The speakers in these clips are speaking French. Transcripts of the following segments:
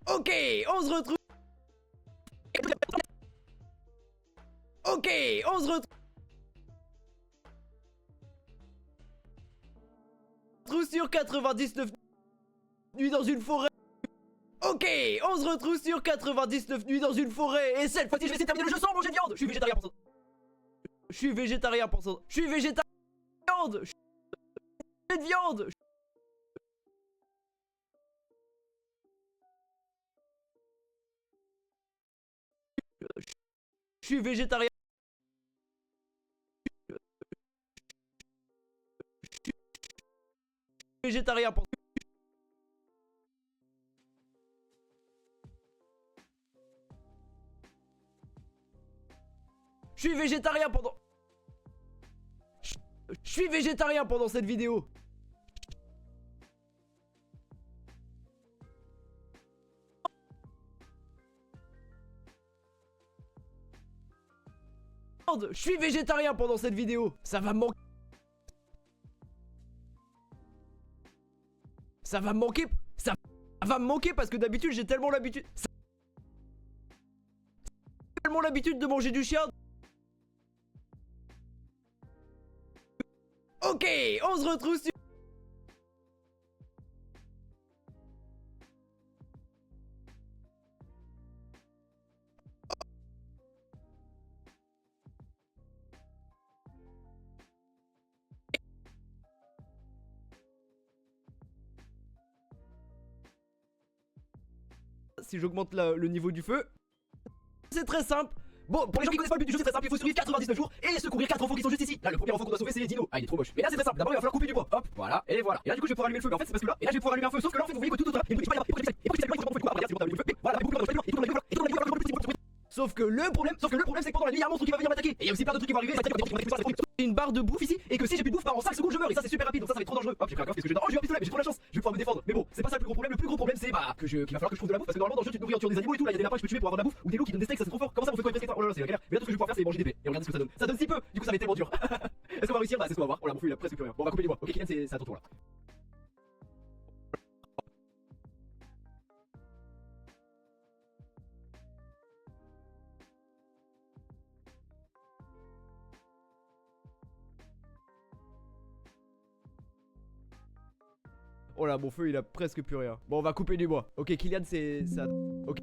Ok, on se retrouve. Ok, on se retrouve sur 99 nuits dans une forêt. Ok, on se retrouve sur 99 nuits dans une forêt. Et cette fois-ci, je vais essayer de terminer le jeu sans manger de viande. Je suis végétarien pour ça. Je suis végétarien pour ça. Je suis végétarien. Je suis de viande. Je suis végétarien. Végétarien pour Je suis végétarien pendant. Je suis végétarien pendant cette vidéo. Je suis végétarien pendant cette vidéo. Ça va me manquer. Ça va me manquer. Ça va me manquer parce que d'habitude j'ai tellement l'habitude. Tellement l'habitude de manger du chien. Ok, on se retrouve sur. Si j'augmente le niveau du feu. C'est très simple. Bon, pour les gens qui connaissent pas le but du jeu, c'est très simple. Il faut survivre 99 jours et secourir 4 enfants qui sont juste ici. Là, le premier enfant qu'on doit sauver, c'est Dino. Ah, il est trop moche. Mais là, c'est très simple. D'abord, il va falloir couper du bois. Hop, voilà, et voilà. Et là, du coup, je vais pouvoir allumer le feu. Mais en fait, c'est parce que là, et là, je vais pouvoir allumer un feu. Sauf que là, en fait, vous voyez que tout autour là, il y a une petite Sauf que le problème, c'est que pendant la nuit, il y a un monstre qui va venir m'attaquer. Et il y a aussi plein de trucs qui vont arriver. J'ai une barre de bouffe ici et que si j'ai plus de bouffe, bah en 5 secondes je meurs et ça c'est super rapide donc ça va être trop dangereux. Hop, j'ai pris un coffre, qu'est-ce que j'ai dedans? Oh, j'ai un pistolet, mais j'ai trop la chance. Je vais pouvoir me défendre. Mais bon, c'est pas ça le plus gros problème. Le plus gros problème c'est bah qu'il va falloir que je trouve de la bouffe parce que normalement dans le jeu tu te nourris en tuant des animaux et tout. Là, il y a des lapins que je peux tuer pour avoir de la bouffe ou des loups qui donnent des steaks, ça c'est trop fort. Comment ça on fait quoi presque? Oh là là, c'est la galère. Mais là tout ce que je vais pouvoir faire c'est manger des baies et regardez ce que ça donne. Ça donne si peu. Du coup ça va être tellement dur. Est-ce qu'on va réussir? Bah c'est ce qu'on va voir. Oh là mon feu il a presque plus rien. Bon, on va couper les bois. Ok, Kylian, c'est à ton tour là. Oh là, mon feu il a presque plus rien. Bon, on va couper du bois. Ok, Kylian, c'est ça. Ok.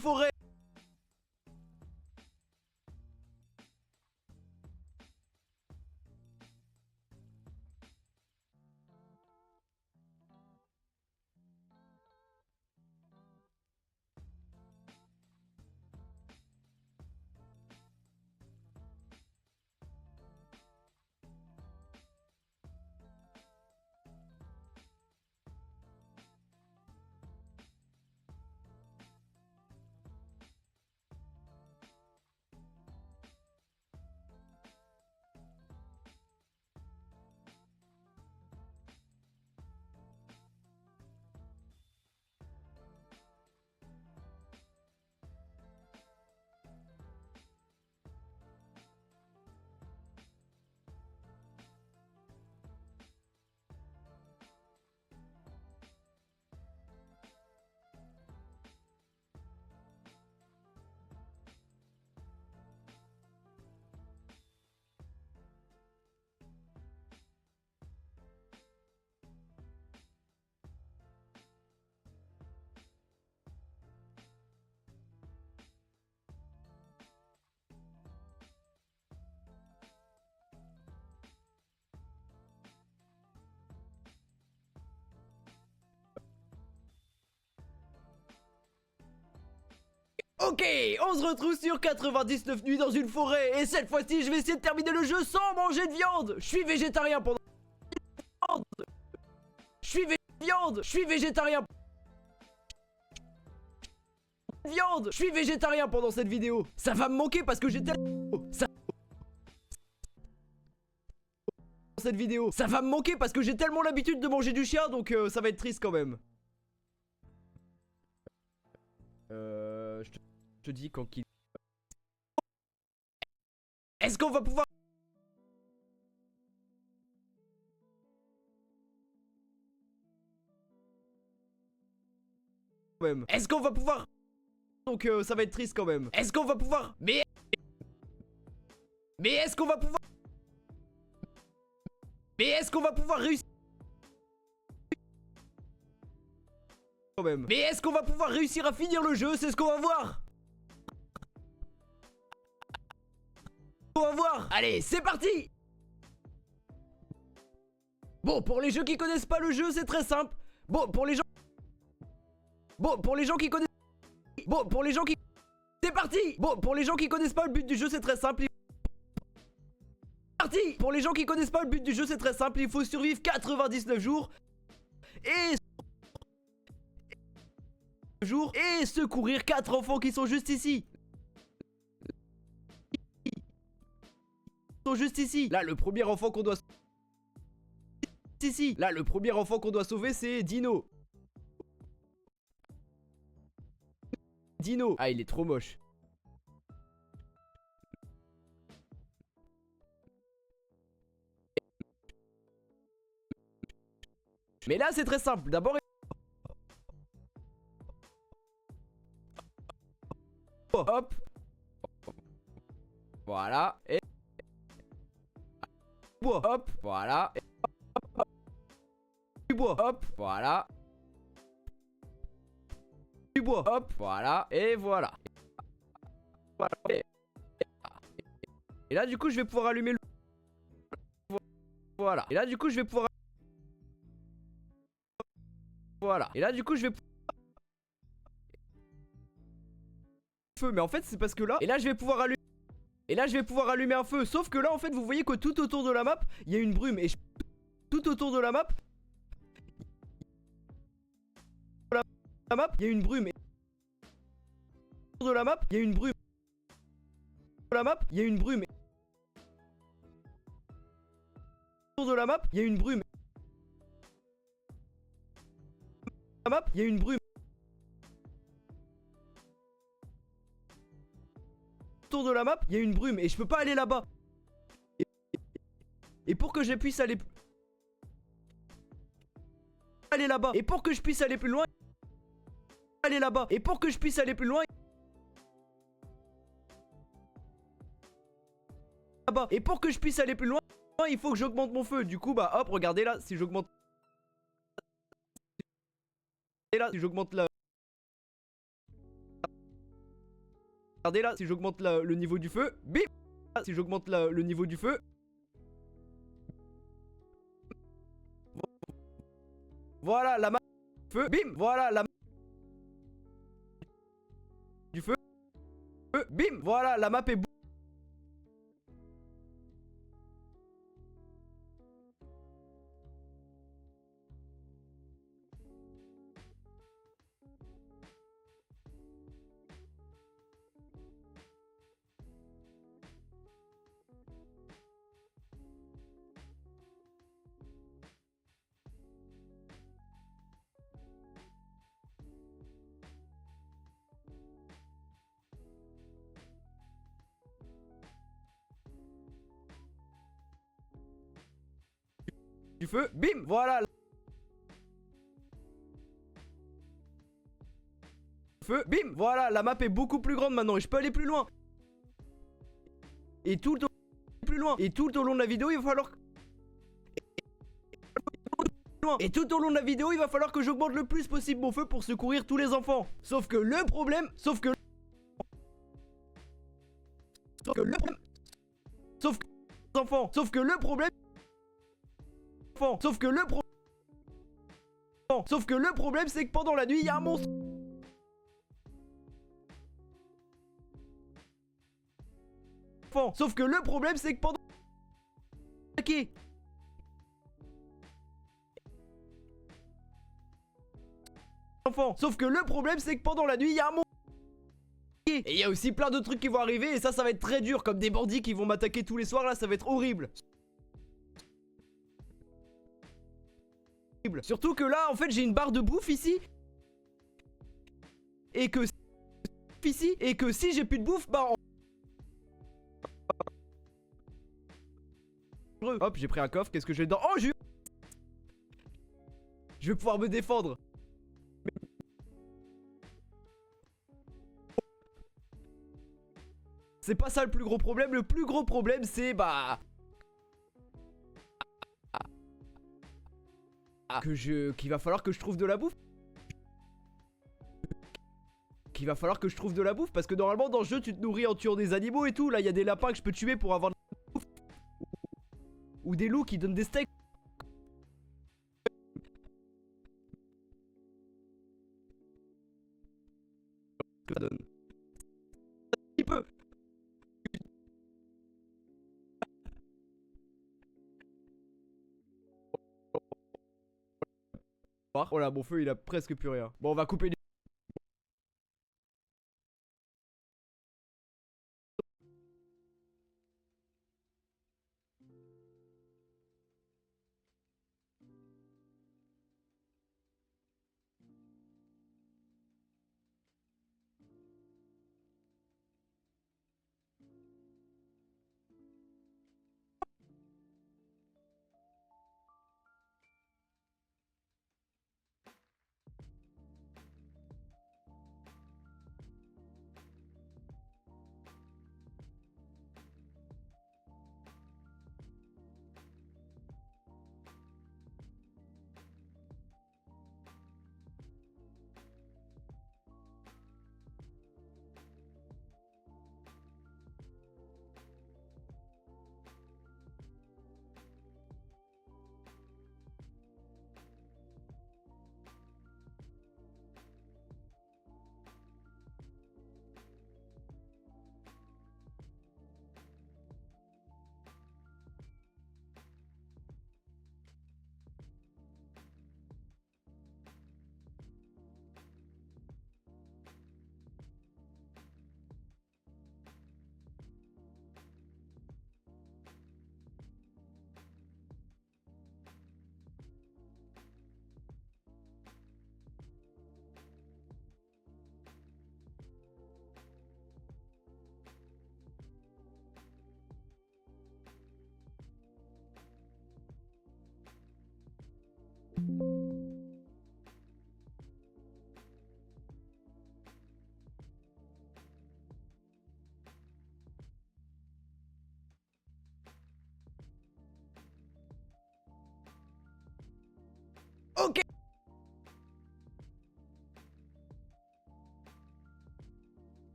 forêt. Ok, on se retrouve sur 99 nuits dans une forêt. Et cette fois-ci, je vais essayer de terminer le jeu sans manger de viande. Je suis végétarien pendant... Je suis végétarien. Je suis végétarien pendant cette vidéo. Ça va me manquer parce que j'ai tellement... Ça va me manquer parce que j'ai tellement l'habitude de manger du chien, donc ça va être triste quand même. Je te dis quand qu'il... Est-ce qu'on va pouvoir... Est-ce qu'on va pouvoir... Donc ça va être triste quand même. Est-ce qu'on va pouvoir... Mais est-ce qu'on va pouvoir... Mais est-ce qu'on va pouvoir réussir... Quand même. Mais est-ce qu'on va pouvoir réussir à finir le jeu? C'est ce qu'on va voir. On va voir. Allez, c'est parti. Bon, pour les jeux qui connaissent pas le jeu, c'est très simple. Bon, pour les gens qui connaissent... Bon, pour les gens qui... C'est parti. Bon, pour les gens qui connaissent pas le but du jeu, c'est très simple. Parti. Pour les gens qui connaissent pas le but du jeu, c'est très simple. Il faut survivre 99 jours. Et secourir 4 enfants qui sont juste ici. Là, le premier enfant qu'on doit... Là, le premier enfant qu'on doit sauver, c'est Dino. Ah, il est trop moche. Mais là, c'est très simple. D'abord... Hop. Voilà. Et... bois. Hop. Voilà. Et... du bois. Hop. Voilà. Du bois. Hop. Voilà. Et voilà. Et là, du coup, je vais pouvoir allumer le... Voilà. Et là, du coup, je vais pouvoir... Voilà. Et là, du coup, je vais... Feu. Mais en fait, c'est parce que là... Et là, je vais pouvoir allumer... Et là, je vais pouvoir allumer un feu. Sauf que là, en fait, vous voyez que tout autour de la map, il y a une brume. Et tout autour de la map... il y a une brume. De la map, il y a une brume. De la map, il y a une brume. De la map, il y a une brume. La map, il y a une brume. Autour de la map, il y a une brume et je peux pas aller là-bas. Et pour que je puisse aller là-bas, et pour que je puisse aller plus loin, là-bas, et pour que je puisse aller plus loin, là-bas, et pour que je puisse aller plus loin, il faut que j'augmente mon feu. Du coup, bah hop, regardez là, si j'augmente, et là, si j'augmente la... Regardez là, si j'augmente le niveau du feu, bim. Si j'augmente le niveau du feu. Voilà la map feu, bim. Voilà la map du feu, bim. Voilà la map est du feu, bim. Voilà feu, bim. Voilà la map est beaucoup plus grande maintenant et je peux aller plus loin. Et tout au plus loin. Et tout au long de la vidéo, il va falloir. Et tout au long de la vidéo, il va falloir que j'augmente le plus possible mon feu pour secourir tous les enfants. Sauf que le problème. Sauf que le problème. Sauf que les enfants. Sauf que le problème. Sauf que le problème. Sauf que le problème, c'est que pendant la nuit, il y a un monstre. Sauf que le problème, c'est que pendant. Sauf que le problème, c'est que pendant la nuit, il y a un monstre. Et il y a aussi plein de trucs qui vont arriver. Et ça va être très dur. Comme des bandits qui vont m'attaquer tous les soirs. Là, ça va être horrible. Surtout que là, en fait, j'ai une barre de bouffe ici. Et que si j'ai plus de bouffe, bah. Hop, j'ai pris un coffre. Qu'est-ce que j'ai dedans? Oh, je vais pouvoir me défendre. C'est pas ça le plus gros problème. Le plus gros problème, c'est bah. Qu'il va falloir que je trouve de la bouffe. Qu'il va falloir que je trouve de la bouffe. Parce que normalement, dans le jeu, tu te nourris en tuant des animaux et tout. Là, il y a des lapins que je peux tuer pour avoir de la bouffe. Ou des loups qui donnent des steaks. Que ça donne. Un petit peu. Oh là, mon feu, il a presque plus rien. Bon, on va couper les.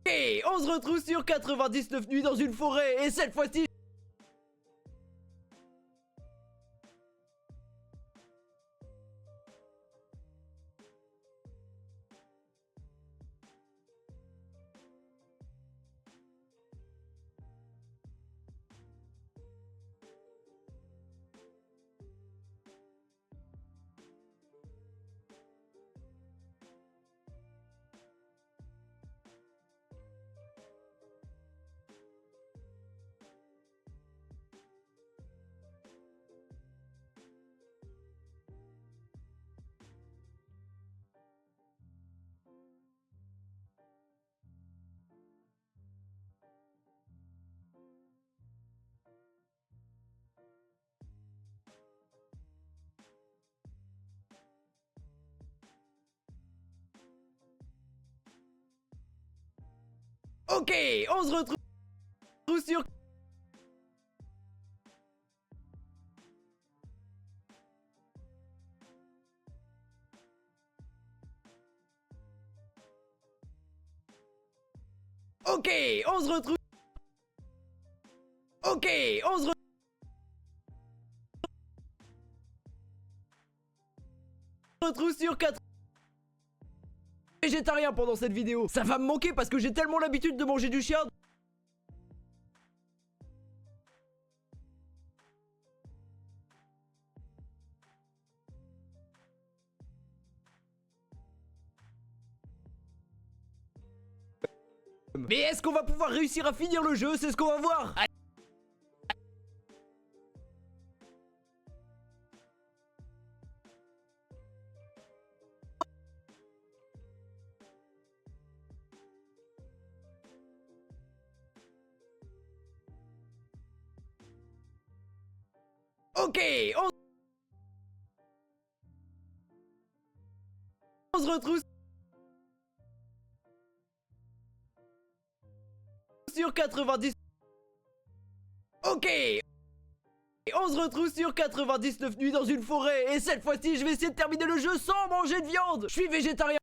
Et on se retrouve sur 99 nuits dans une forêt. Et cette fois-ci... Ok, on se retrouve sur... Ok, on se retrouve... Ok, on se retrouve sur 4... végétarien pendant cette vidéo. Ça va me manquer parce que j'ai tellement l'habitude de manger du chien. Mais est-ce qu'on va pouvoir réussir à finir le jeu? C'est ce qu'on va voir. Ok, on se retrouve sur 90. Ok, on se retrouve sur 99 nuits dans une forêt. Et cette fois-ci, je vais essayer de terminer le jeu sans manger de viande. Je suis végétarien.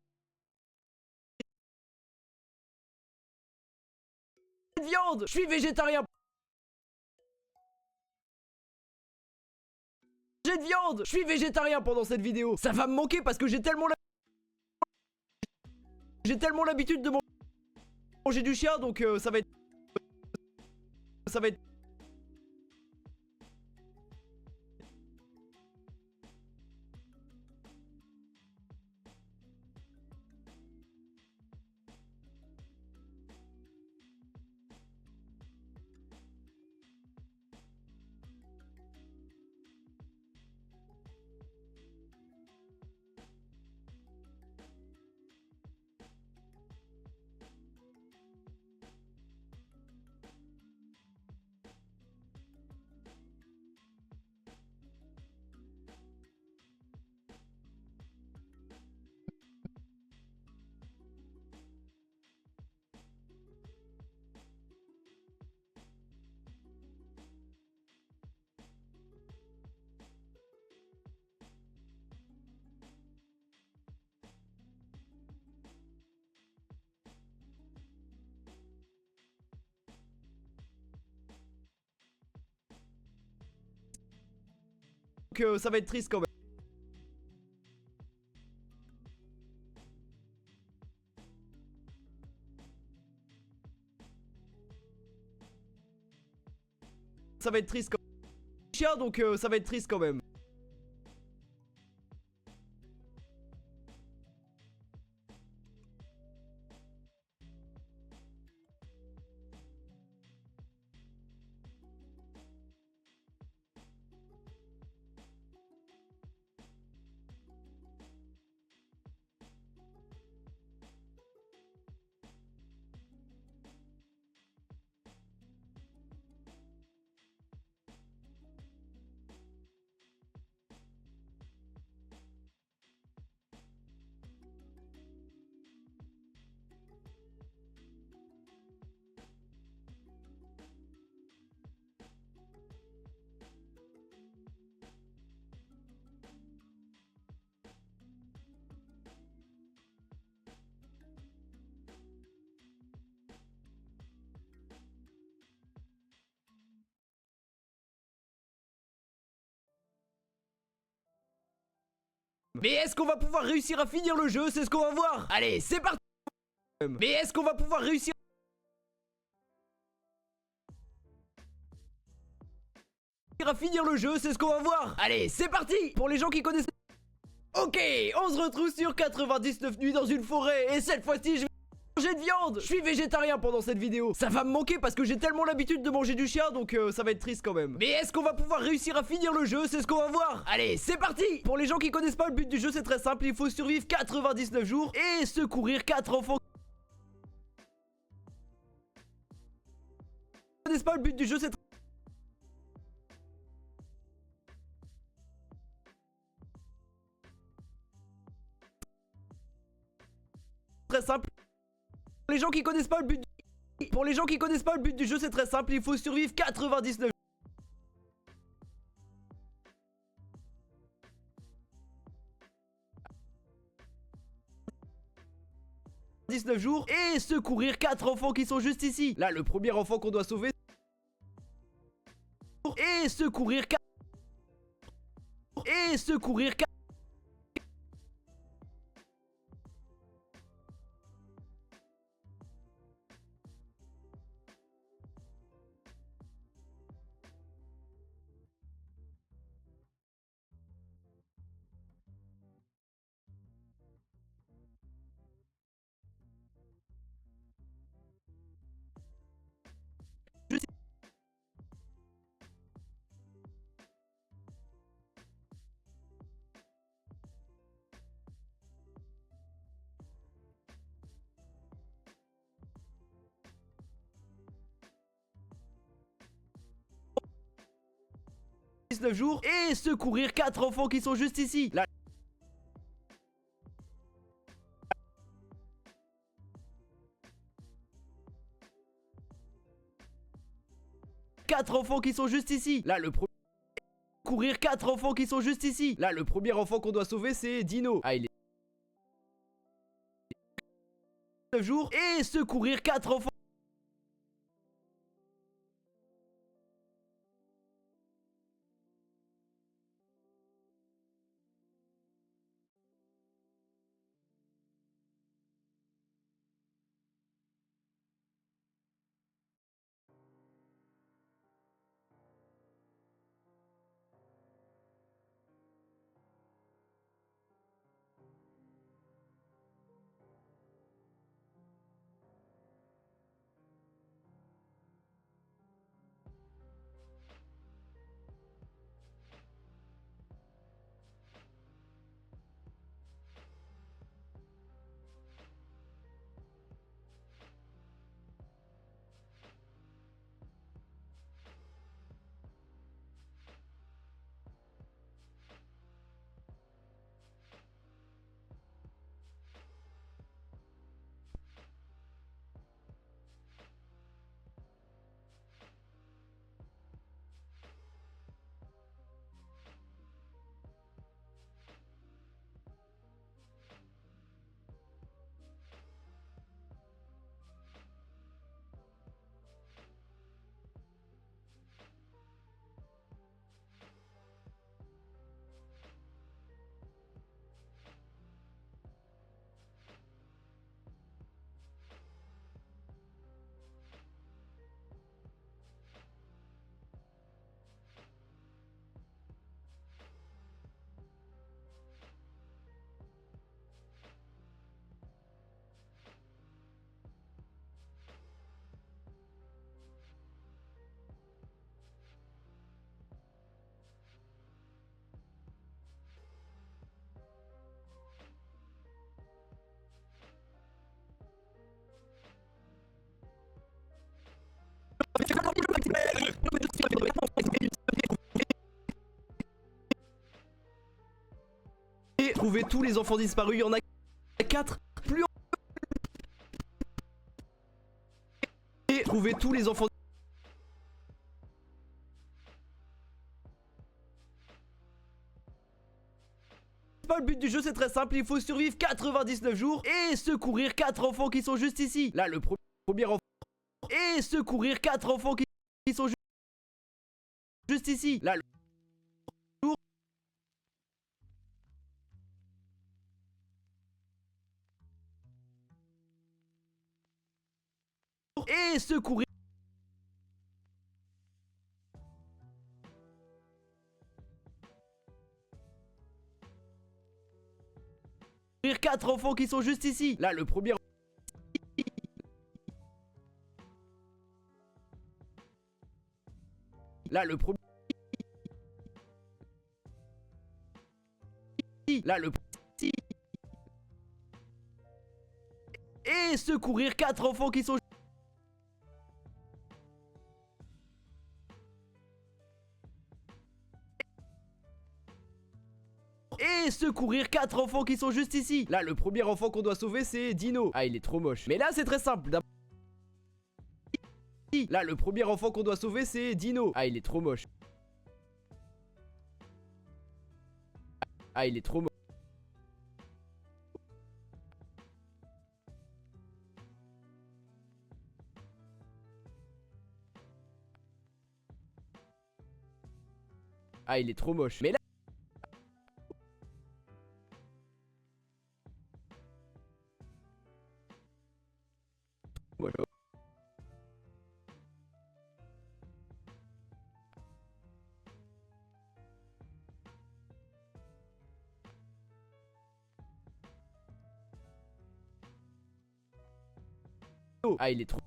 Je suis végétarien. J'ai de viande. Je suis végétarien pendant cette vidéo. Ça va me manquer parce que j'ai tellement l'habitude de manger du chien, donc ça va être... ça va être triste quand même. Ça va être triste quand même. Chien, donc ça va être triste quand même. Mais est-ce qu'on va pouvoir réussir à finir le jeu? C'est ce qu'on va voir. Allez, c'est parti. Mais est-ce qu'on va pouvoir réussir à finir le jeu? C'est ce qu'on va voir. Allez, c'est parti. Pour les gens qui connaissent... Ok, on se retrouve sur 99 nuits dans une forêt. Et cette fois-ci, je vais manger de viande. Je suis végétarien pendant cette vidéo. Ça va me manquer parce que j'ai tellement l'habitude de manger du chien, donc ça va être triste quand même. Mais est-ce qu'on va pouvoir réussir à finir le jeu? C'est ce qu'on va voir. Allez, c'est parti. Pour les gens qui connaissent pas, le but du jeu c'est très simple. Il faut survivre 99 jours et secourir 4 enfants. Qui connaissent pas, le but du jeu c'est très simple. Pour les gens qui connaissent pas, le but du jeu c'est très simple. Il faut survivre 99 jours et secourir 4 enfants qui sont juste ici. Là, le premier enfant qu'on doit sauver et secourir 4 19 jours et secourir 4 enfants qui sont juste ici. Là, 4 enfants qui sont juste ici. Là, le premier courir 4 enfants qui sont juste ici. Là, le premier enfant qu'on doit sauver c'est Dino. Ah, il est 9 jours et secourir 4 enfants. Et trouver tous les enfants disparus, il y en a 4. Plus et trouver tous les enfants. Le but du jeu c'est très simple, il faut survivre 99 jours et secourir 4 enfants qui sont juste ici. Là, le premier enfant et secourir 4 enfants qui sont juste ici. Là, et secourir 4 enfants qui sont juste ici. Là, le premier... Là, le premier... Là, le... Et secourir 4 enfants qui sont... Et secourir 4 enfants qui sont juste ici. Là, le premier enfant qu'on doit sauver, c'est Dino. Ah, il est trop moche. Mais là, c'est très simple. Là, le premier enfant qu'on doit sauver, c'est Dino. Ah, il est trop moche. Ah, il est trop moche. Ah, il est trop moche. Mais là... Ah, il est trop...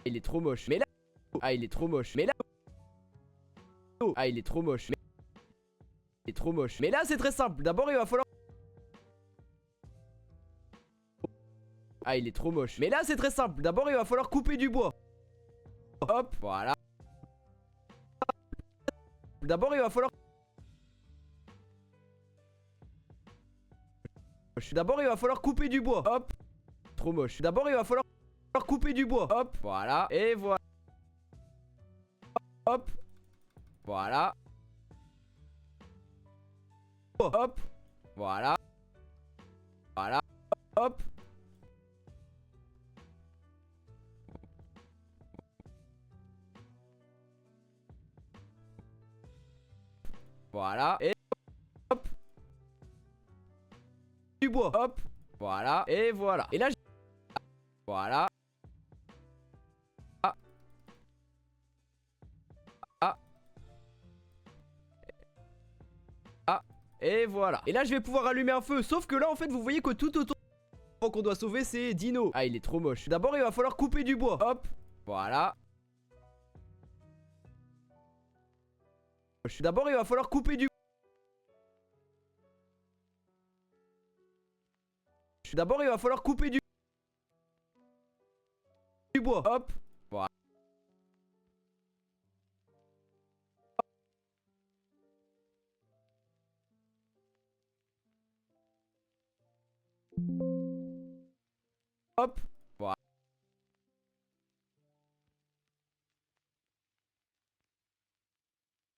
Il est trop moche. Mais là... Ah, il est trop moche. Mais là... Ah, il est trop moche. Mais... Il est trop moche. Mais là, c'est très simple. D'abord, il va falloir... Ah, il est trop moche. Mais là, c'est très simple. D'abord, il va falloir couper du bois. Hop, voilà. D'abord, il va falloir... D'abord, il va falloir couper du bois. Hop. Trop moche. D'abord, il va falloir couper du bois. Hop. Voilà. Et voilà. Hop. Voilà. Hop. Voilà. Voilà. Hop. Voilà. Et hop. Du bois. Hop. Voilà. Et voilà. Et là, voilà. Ah. Ah. Ah. Et voilà. Et là, je vais pouvoir allumer un feu. Sauf que là, en fait, vous voyez que tout autour qu'on doit sauver, c'est Dino. Ah, il est trop moche. D'abord, il va falloir couper du bois. Hop. Voilà. D'abord, il va falloir couper du... D'abord, il va falloir couper du bois. Hop. Voilà. Hop. Voilà.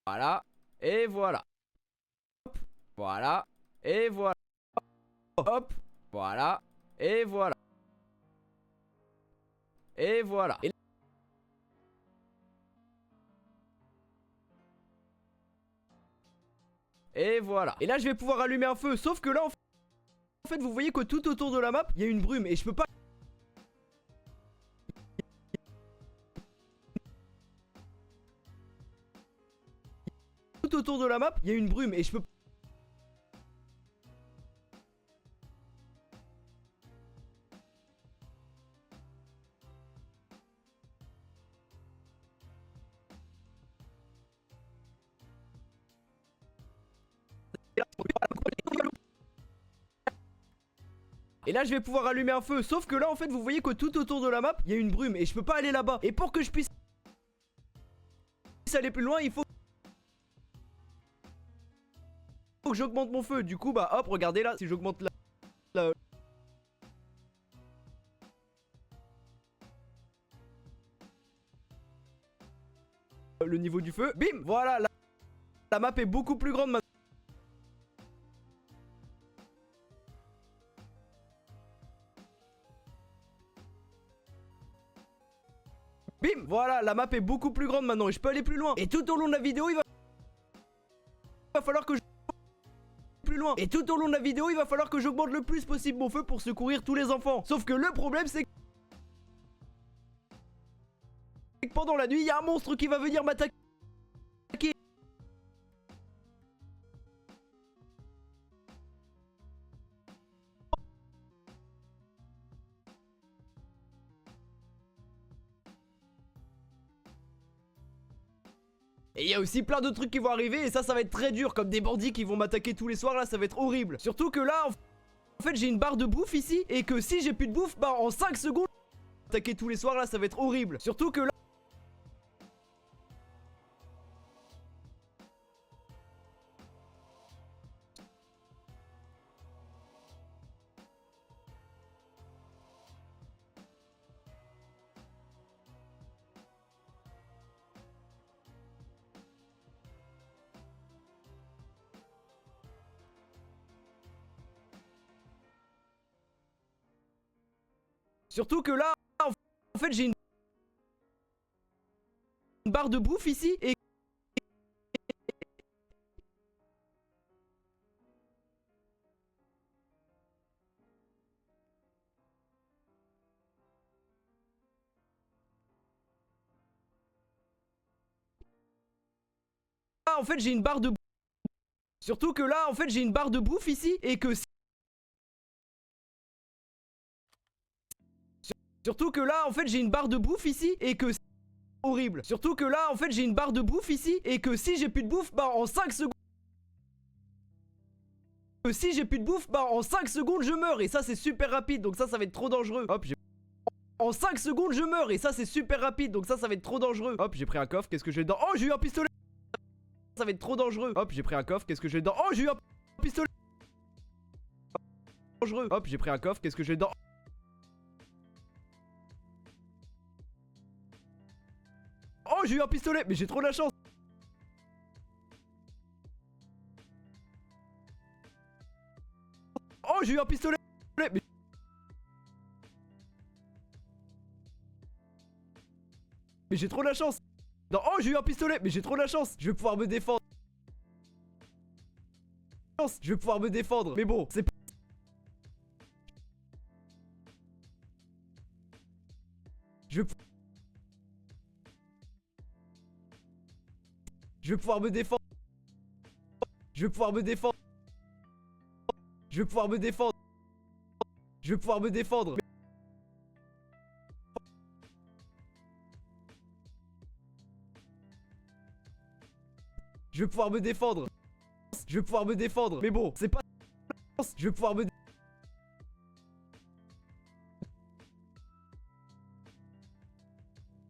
Voilà. Et voilà. Hop. Voilà. Et voilà. Hop. Voilà. Et voilà. Et voilà. Et voilà. Et là, je vais pouvoir allumer un feu. Sauf que là, en fait, vous voyez que tout autour de la map, il y a une brume. Et je peux pas... Tout autour de la map, il y a une brume. Et je peux... Et là, je vais pouvoir allumer un feu. Sauf que là, en fait, vous voyez que tout autour de la map, il y a une brume. Et je peux pas aller là-bas. Et pour que je puisse aller plus loin, il faut que j'augmente mon feu. Du coup, bah hop, regardez là. Si j'augmente le niveau du feu, bim, voilà, la map est beaucoup plus grande maintenant. Bim, voilà, la map est beaucoup plus grande maintenant et je peux aller plus loin. Et tout au long de la vidéo, il va falloir que je plus loin. Et tout au long de la vidéo, il va falloir que j'augmente le plus possible mon feu pour secourir tous les enfants. Sauf que le problème, c'est que pendant la nuit, il y a un monstre qui va venir m'attaquer. Et il y a aussi plein de trucs qui vont arriver et ça va être très dur, comme des bandits qui vont m'attaquer tous les soirs, là ça va être horrible. Surtout que là, en fait j'ai une barre de bouffe ici et que si j'ai plus de bouffe, bah en 5 secondes, attaquer tous les soirs, là ça va être horrible. Surtout que là... Surtout que là, en fait j'ai une barre de bouffe ici et... en fait j'ai une barre de... Surtout que là, en fait j'ai une barre de bouffe ici et que... Surtout que là, en fait j'ai une barre de bouffe ici et que... Horrible. Surtout que là, en fait j'ai une barre de bouffe ici et que si j'ai plus de bouffe, bah en 5 secondes... Si j'ai plus de bouffe, bah en 5 secondes je meurs et ça c'est super rapide donc ça va être trop dangereux. Hop, j'ai... En 5 secondes je meurs et ça c'est super rapide donc ça va être trop dangereux. Hop, j'ai pris un coffre, qu'est-ce que j'ai dedans? Oh, j'ai eu un pistolet. Ça va être trop dangereux. Hop, j'ai pris un coffre, qu'est-ce que j'ai dedans? Oh, j'ai eu un pistolet. Dangereux. Hop, j'ai pris un coffre, qu'est-ce que j'ai dedans? Oh, j'ai eu un pistolet, mais j'ai trop de la chance. Oh, j'ai eu un pistolet. Mais j'ai trop de la chance. Non, oh, j'ai eu un pistolet, mais j'ai trop de la chance. Je vais pouvoir me défendre. Je vais pouvoir me défendre. Mais bon, c'est... Je vais pouvoir me défendre. Je vais pouvoir me défendre. Je vais pouvoir me défendre. Je vais pouvoir me défendre. Je vais pouvoir me défendre. Je vais pouvoir me défendre. Mais bon, c'est pas... Je vais pouvoir me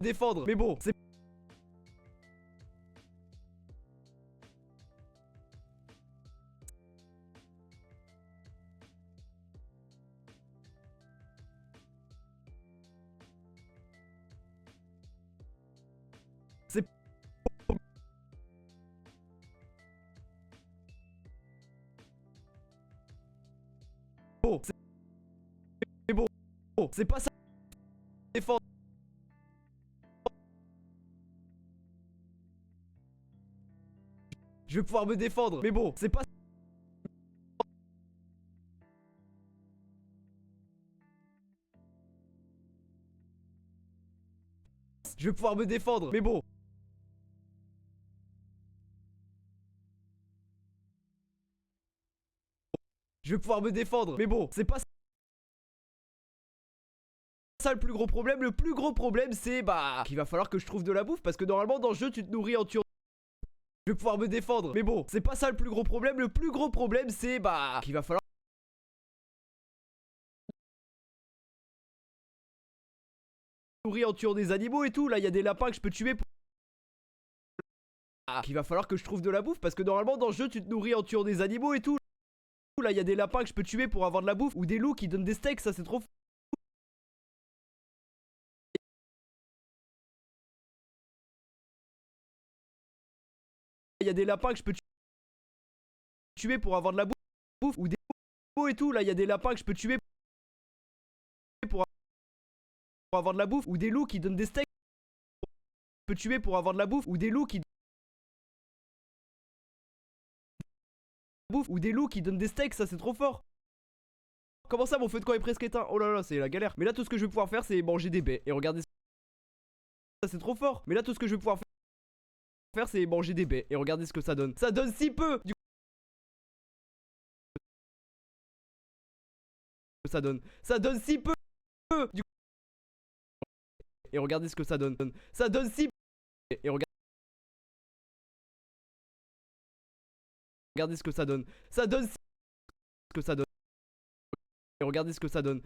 défendre. Mais bon, c'est... C'est... Bon, c'est... Mais bon, c'est pas ça. Défendre. Je vais pouvoir me défendre. Mais bon, c'est pas... Je vais pouvoir me défendre. Mais bon. Je vais pouvoir me défendre. Mais bon, c'est pas ça le plus gros problème. Le plus gros problème, c'est bah qu'il va falloir que je trouve de la bouffe parce que normalement dans le jeu tu te nourris en tuant. Je vais pouvoir me défendre. Mais bon, c'est pas ça le plus gros problème. Le plus gros problème, c'est bah qu'il va falloir nourrir en tuant des animaux et tout. Là, il y a des lapins que je peux tuer pour... qu'il va falloir que je trouve de la bouffe parce que normalement dans le jeu tu te nourris en tuant des animaux et tout. Là, il y a des lapins que je peux tuer pour avoir de la bouffe ou des loups qui donnent des steaks, ça c'est trop fou. Il y a des lapins que je peux tuer pour avoir de la bouffe ou des loups et tout. Là, il y a des lapins que je peux tuer pour avoir de la bouffe ou des loups qui donnent des steaks. Je peux tuer pour avoir de la bouffe ou des loups qui bouffe. Ou des loups qui donnent des steaks, ça c'est trop fort. Comment ça, mon feu de camp est presque éteint? Oh là là, c'est la galère. Mais là, tout ce que je vais pouvoir faire, c'est manger des baies. Et regardez ça, c'est trop fort. Mais là, tout ce que je vais pouvoir faire, c'est manger des baies. Et regardez ce que ça donne. Ça donne si peu. Du coup, ça donne si peu. Du coup, et regardez ce que ça donne. Ça donne si peu. Et regardez ce que ça donne. Ça donne si ce que ça donne. Et regardez ce que ça donne.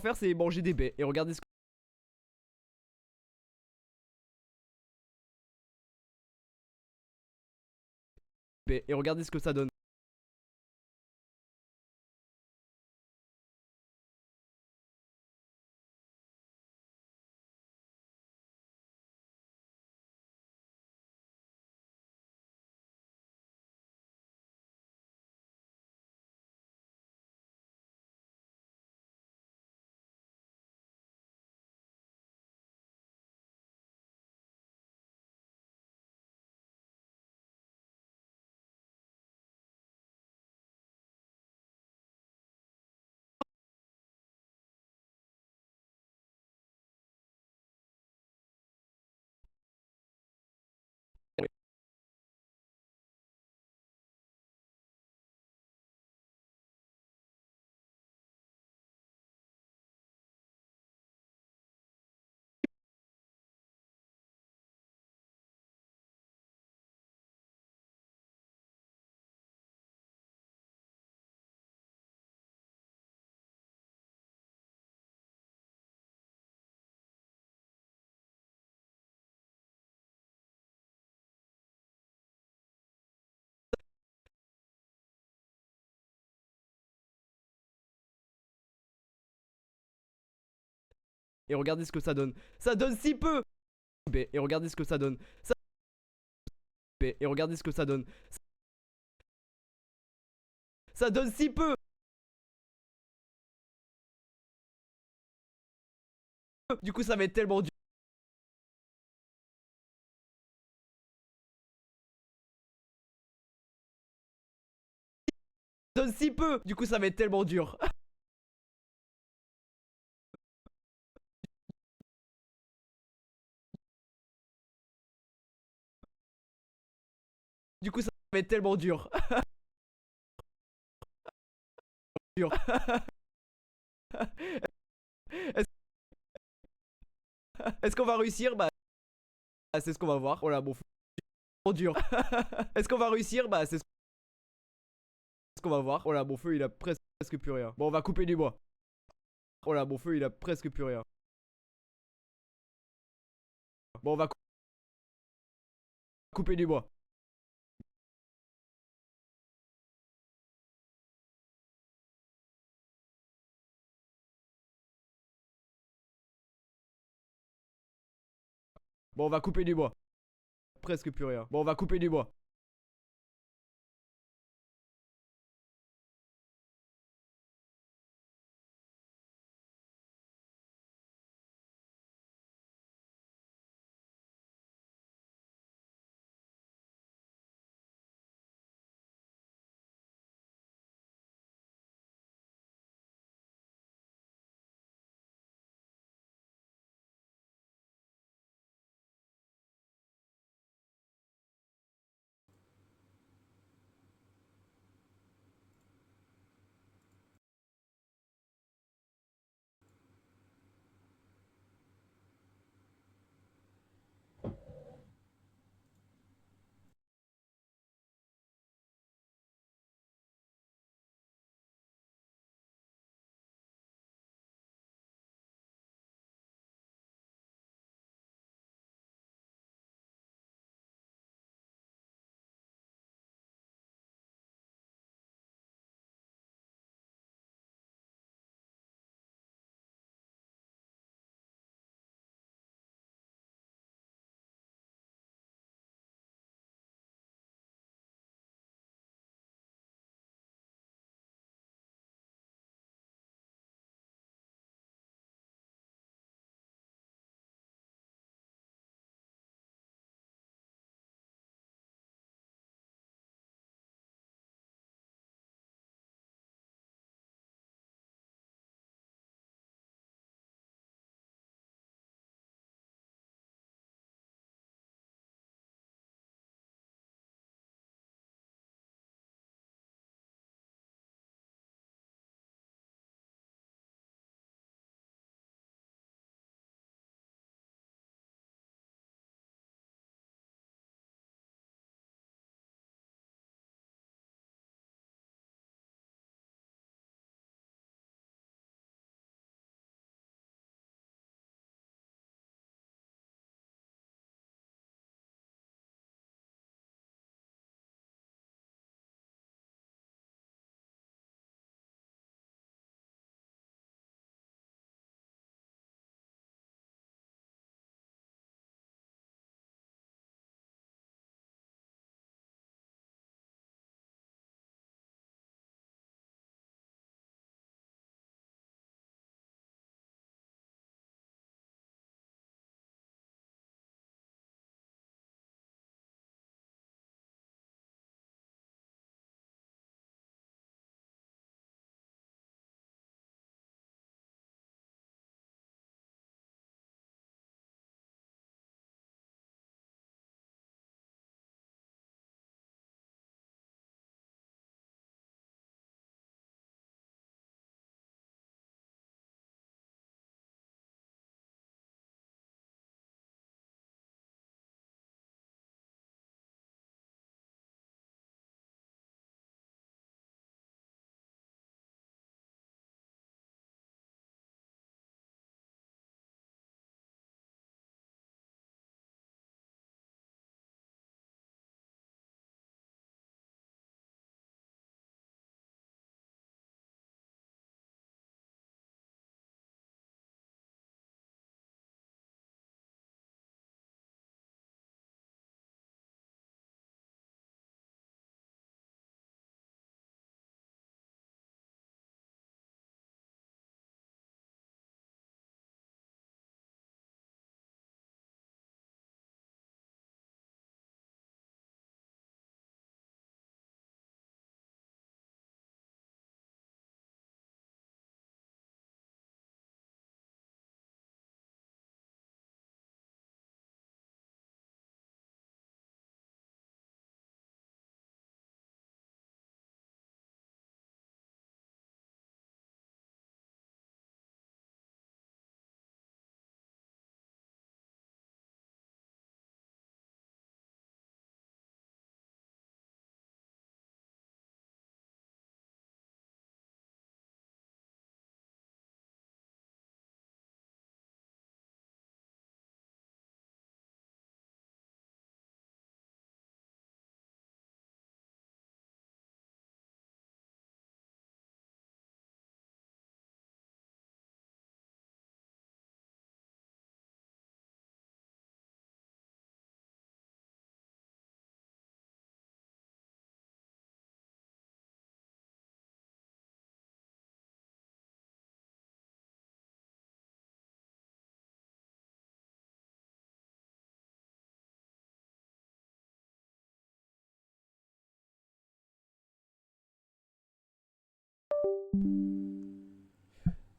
Faire, c'est manger des baies. Et regardez ce que et regardez ce que ça donne. Et regardez ce que ça donne. Ça donne si peu. Et regardez ce que ça donne. Et regardez ce que ça donne. Ça donne si peu. Du coup, ça va être tellement dur. Ça donne si peu. Du coup, ça va être tellement dur. Du coup, ça va être tellement dur. Dur. Est-ce est-ce qu'on va réussir? Bah, c'est ce qu'on va voir. Voilà, bon, feu dur. Est-ce qu'on va réussir? Bah, c'est ce qu'on va voir. Voilà, mon feu, il a presque plus rien. Bon, on va couper du bois. Voilà, mon feu, il a presque plus rien. Bon, on va couper du bois. Bon, on va couper du bois. Presque plus rien. Bon, on va couper du bois.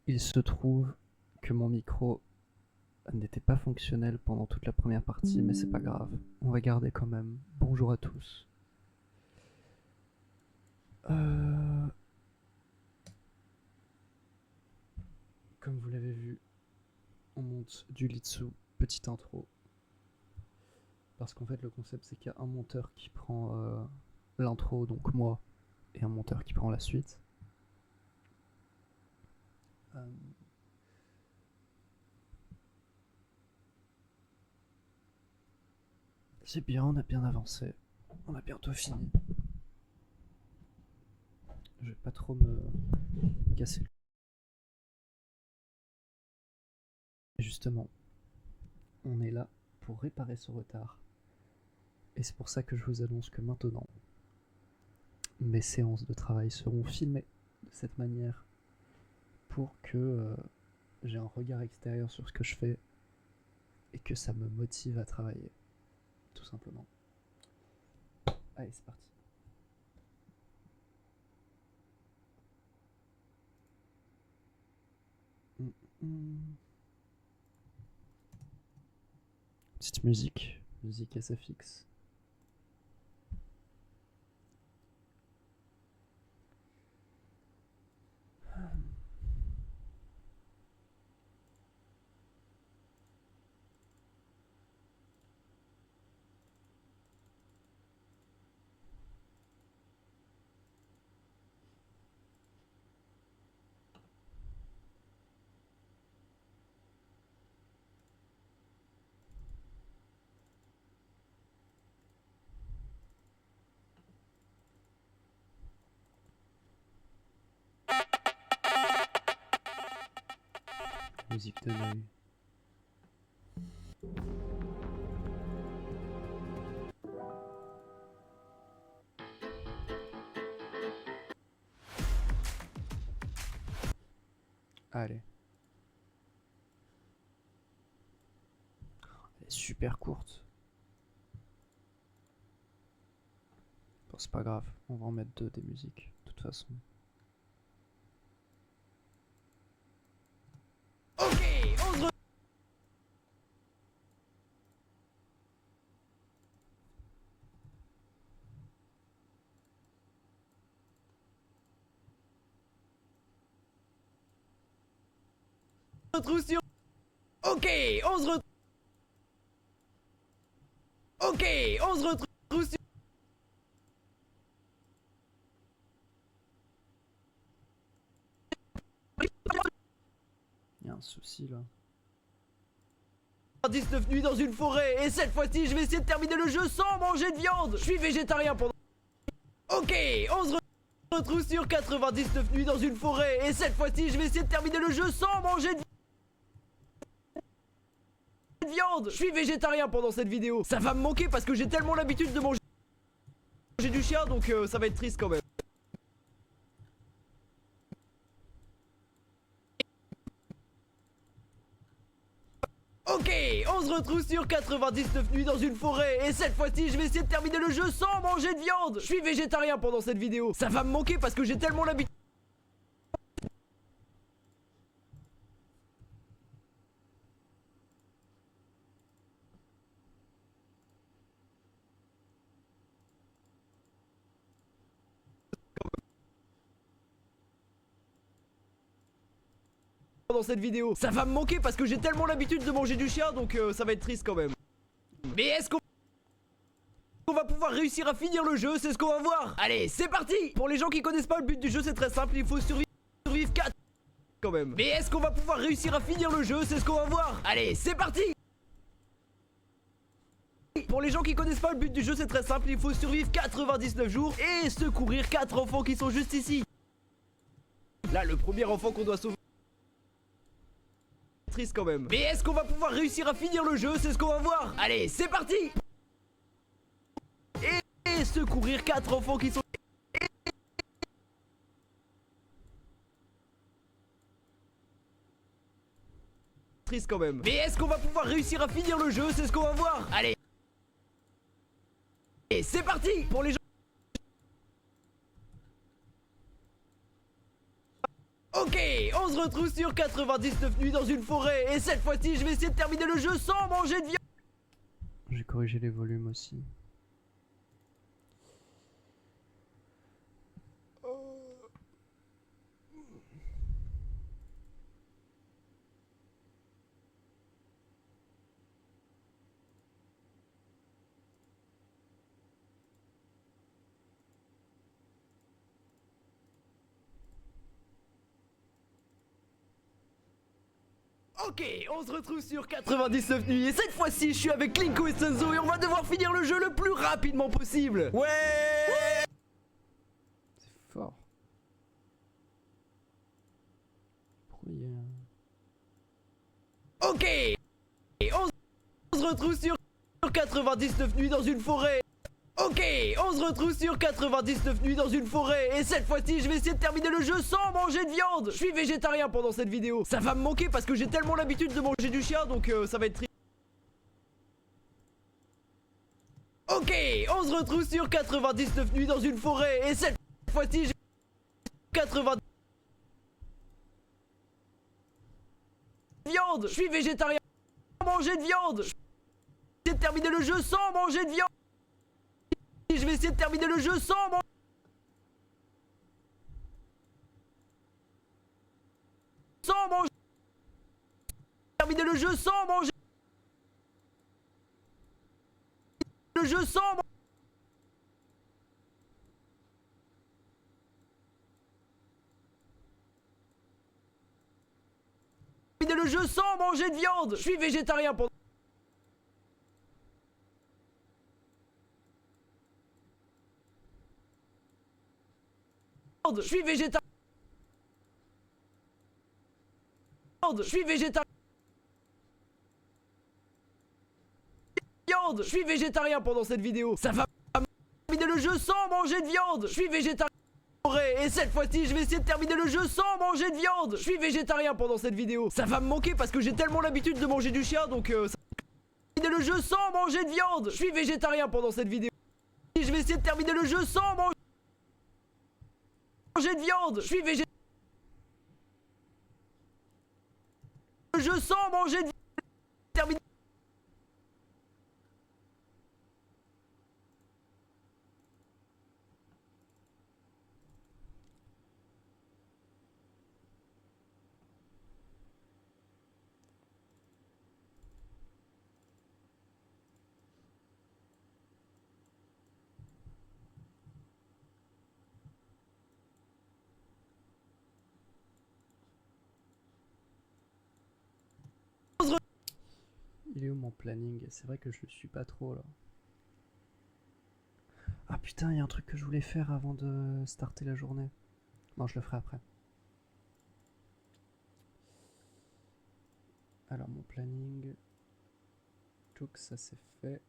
Il se trouve que mon micro n'était pas fonctionnel pendant toute la première partie, mais c'est pas grave. On va garder quand même. Bonjour à tous. Comme vous l'avez vu, on monte du lit dessous, petite intro. Parce qu'en fait le concept c'est qu'il y a un monteur qui prend l'intro, donc moi, et un monteur qui prend la suite. C'est bien, on a bien avancé. On a bientôt fini. Je vais pas trop me casser le... Justement, on est là pour réparer ce retard. Et c'est pour ça que je vous annonce que maintenant, mes séances de travail seront filmées de cette manière pour que j'ai un regard extérieur sur ce que je fais et que ça me motive à travailler, tout simplement. Allez, c'est parti. Petite musique SFX. Musique de l'œil. Allez. Elle est super courte. Bon, c'est pas grave, on va en mettre deux des musiques, de toute façon. Ok, on se retrouve sur... Ok, on se retrouve... Ok, on se retrouve sur... Il y a un souci là. 19 nuits dans une forêt, et cette fois-ci je vais essayer de terminer le jeu sans manger de viande. Je suis végétarien pendant... Ok, on se retrouve sur 99 nuits dans une forêt, et cette fois-ci je vais essayer de terminer le jeu sans manger de viande. Je suis végétarien pendant cette vidéo. Ça va me manquer parce que j'ai tellement l'habitude de manger du chien, donc ça va être triste quand même. Ok, on se retrouve sur 99 nuits dans une forêt, et cette fois-ci je vais essayer de terminer le jeu sans manger de viande. Je suis végétarien pendant cette vidéo. Ça va me manquer parce que j'ai tellement l'habitude. Dans cette vidéo, ça va me manquer parce que j'ai tellement l'habitude de manger du chien, donc ça va être triste quand même. Mais est-ce qu'on va pouvoir réussir à finir le jeu? C'est ce qu'on va voir. Allez, c'est parti. Pour les gens qui connaissent pas, le but du jeu c'est très simple, il faut survivre 4 quand même. Mais est-ce qu'on va pouvoir réussir à finir le jeu? C'est ce qu'on va voir. Allez, c'est parti. Pour les gens qui connaissent pas, le but du jeu c'est très simple, il faut survivre 99 jours et secourir 4 enfants qui sont juste ici. Là, le premier enfant qu'on doit sauver, triste quand même. Mais est-ce qu'on va pouvoir réussir à finir le jeu? C'est ce qu'on va voir. Allez, c'est parti. Et secourir 4 enfants qui sont... triste quand même. Mais est-ce qu'on va pouvoir réussir à finir le jeu? C'est ce qu'on va voir. Allez. Et c'est parti. Pour les gens... Ok, on se retrouve sur 99 nuits dans une forêt. Et cette fois-ci, je vais essayer de terminer le jeu sans manger de viande. J'ai corrigé les volumes aussi. Ok, on se retrouve sur 99 nuits et cette fois-ci je suis avec Linko et Senzo et on va devoir finir le jeu le plus rapidement possible. Ouais. C'est fort. Pourquoi il y a... Ok, et on se retrouve sur 99 nuits dans une forêt. Ok, on se retrouve sur 99 nuits dans une forêt et cette fois-ci je vais essayer de terminer le jeu sans manger de viande. Je suis végétarien pendant cette vidéo. Ça va me manquer parce que j'ai tellement l'habitude de manger du chien donc ça va être triste. Ok, on se retrouve sur 99 nuits dans une forêt et cette fois-ci je... 80... Viande. Je suis végétarien sans manger de viande. Je vais essayer de terminer le jeu sans manger de viande. Je vais essayer de terminer le jeu sans manger. Sans manger. Terminer le jeu sans manger. Le jeu sans manger. Terminer le jeu sans manger de viande. Je suis végétarien pendant... Je suis végétarien. Je suis végétarien. Je suis végétarien pendant cette vidéo. Ça va terminer le jeu sans manger de viande. Je suis végétarien. Et cette fois-ci je vais essayer de terminer le jeu sans manger de viande. Je suis végétarien pendant cette vidéo. Ça va me manquer parce que j'ai tellement l'habitude de manger du chien donc terminer le jeu sans manger de viande. Je suis végétarien pendant cette vidéo. Je vais essayer de terminer le jeu sans manger de viande. Je suis végétarien. Le jeu sans manger de viande. Terminer. Il est où mon planning? C'est vrai que je le suis pas trop là. Ah putain, il y a un truc que je voulais faire avant de starter la journée. Non, je le ferai après. Alors mon planning... Tchouk, ça c'est fait.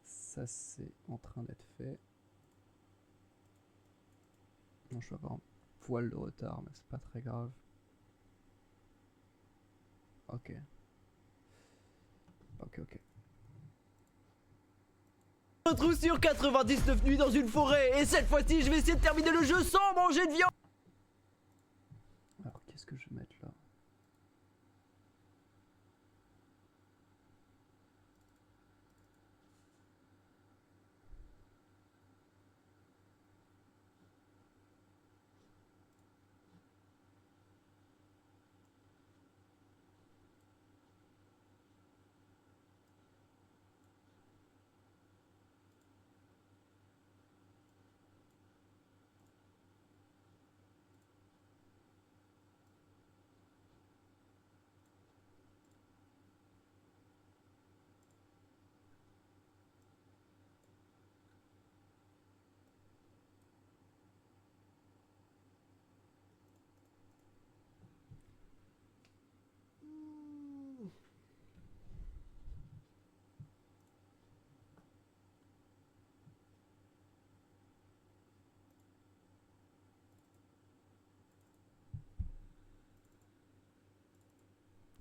Ça c'est en train d'être fait. Non, je vais avoir un poil de retard, mais c'est pas très grave. Ok. Ok. Je me retrouve sur 99 nuits dans une forêt et cette fois-ci je vais essayer de terminer le jeu sans manger de viande. Alors qu'est-ce que je vais mettre là?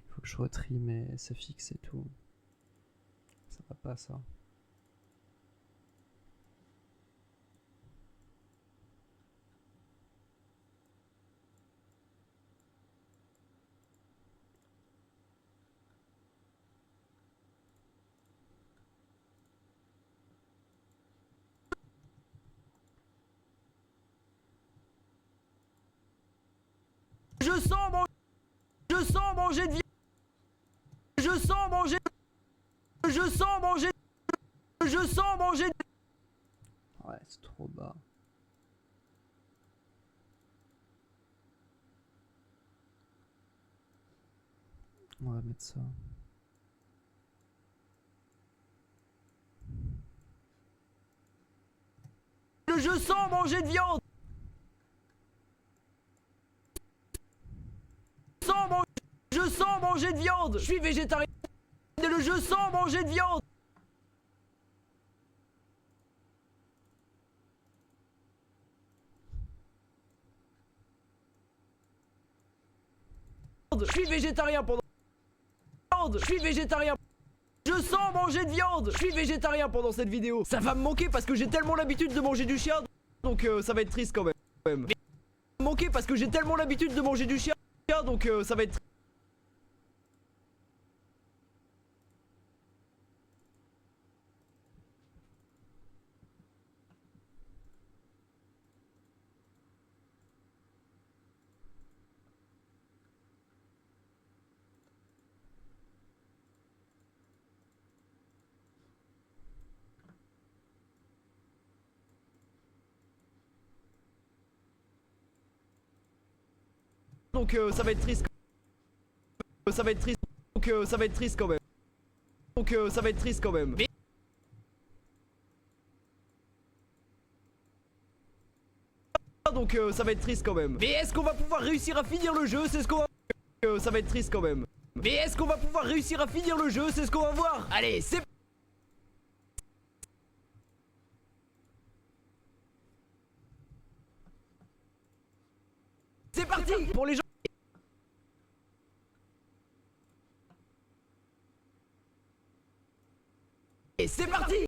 Faut que je retrie mes suffixes et tout. Ça va pas ça. Je sens manger de viande. Je sens manger. Je sens manger. Je sens manger. Ouais, c'est trop bas. On va mettre ça. Je sens manger de viande. Je sens manger de viande. Je suis végétarien. Je sens manger de viande. Je suis végétarien pendant. Je suis végétarien. Je sens manger de viande. Je suis végétarien pendant cette vidéo. Ça va me manquer parce que j'ai tellement l'habitude de manger du chien. Donc ça va être triste quand même. Ça va me manquer parce que j'ai tellement l'habitude de manger du chien. Donc ça va être. Donc ça va être triste. Ça va être triste. Donc ça va être triste quand même. Donc ça va être triste quand même. Donc ça va être triste quand même. Mais est-ce qu'on va pouvoir réussir à finir le jeu? C'est ce qu'on va. Ça va être triste quand même. Mais est-ce qu'on va pouvoir réussir à finir le jeu? C'est ce qu'on va voir. Allez, c'est. C'est parti pour les gens. Et c'est parti.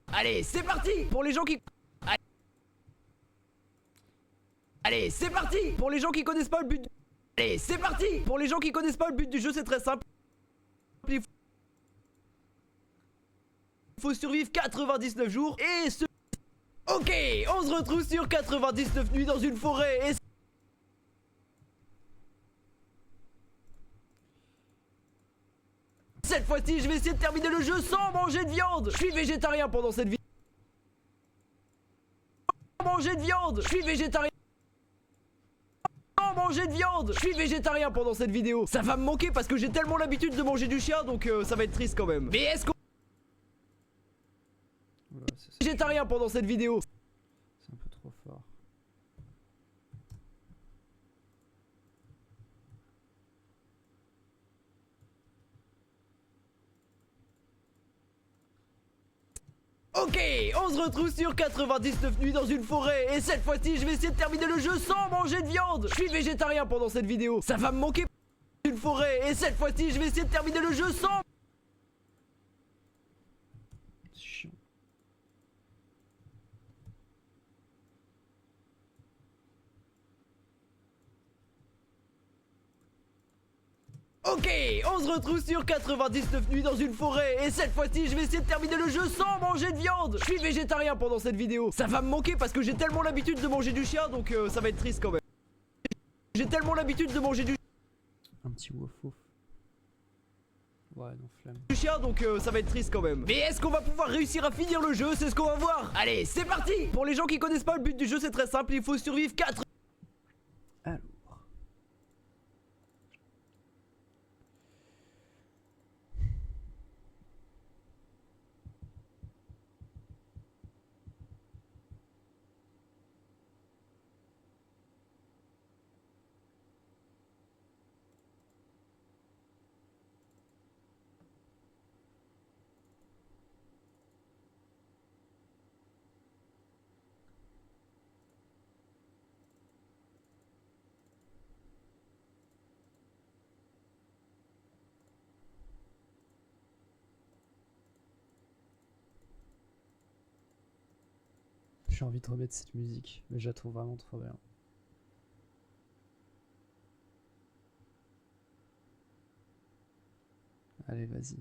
Allez, c'est parti pour les gens qui. Allez, c'est parti pour les gens qui connaissent pas le but. Allez, c'est parti pour les gens qui connaissent pas le but du jeu, c'est très simple. Il faut survivre 99 jours et se. Ok, on se retrouve sur 99 nuits dans une forêt et. Cette fois-ci, je vais essayer de terminer le jeu sans manger de viande. Je suis végétarien pendant cette vidéo. Manger de viande. Je suis végétarien. Sans manger de viande. Je suis végétarien pendant cette vidéo. Ça va me manquer parce que j'ai tellement l'habitude de manger du chien, donc ça va être triste quand même. Mais est-ce qu'on. Végétarien pendant cette vidéo. C'est un peu trop fort. Ok, on se retrouve sur 99 nuits dans une forêt et cette fois-ci je vais essayer de terminer le jeu sans manger de viande. Je suis végétarien pendant cette vidéo. Ça va me manquer une forêt et cette fois-ci je vais essayer de terminer le jeu sans. C'est chiant. Ok, on se retrouve sur 99 nuits dans une forêt et cette fois-ci je vais essayer de terminer le jeu sans manger de viande. Je suis végétarien pendant cette vidéo. Ça va me manquer parce que j'ai tellement l'habitude de manger du chien, donc ça va être triste quand même. J'ai tellement l'habitude de manger du Un petit wouf wouf. Ouais, non, flemme. chien, donc ça va être triste quand même. Mais est-ce qu'on va pouvoir réussir à finir le jeu? C'est ce qu'on va voir. Allez, c'est parti. Pour les gens qui connaissent pas le but du jeu, c'est très simple, il faut survivre 4. Alors. J'ai envie de remettre cette musique, mais je la trouve vraiment trop bien. Allez, vas-y.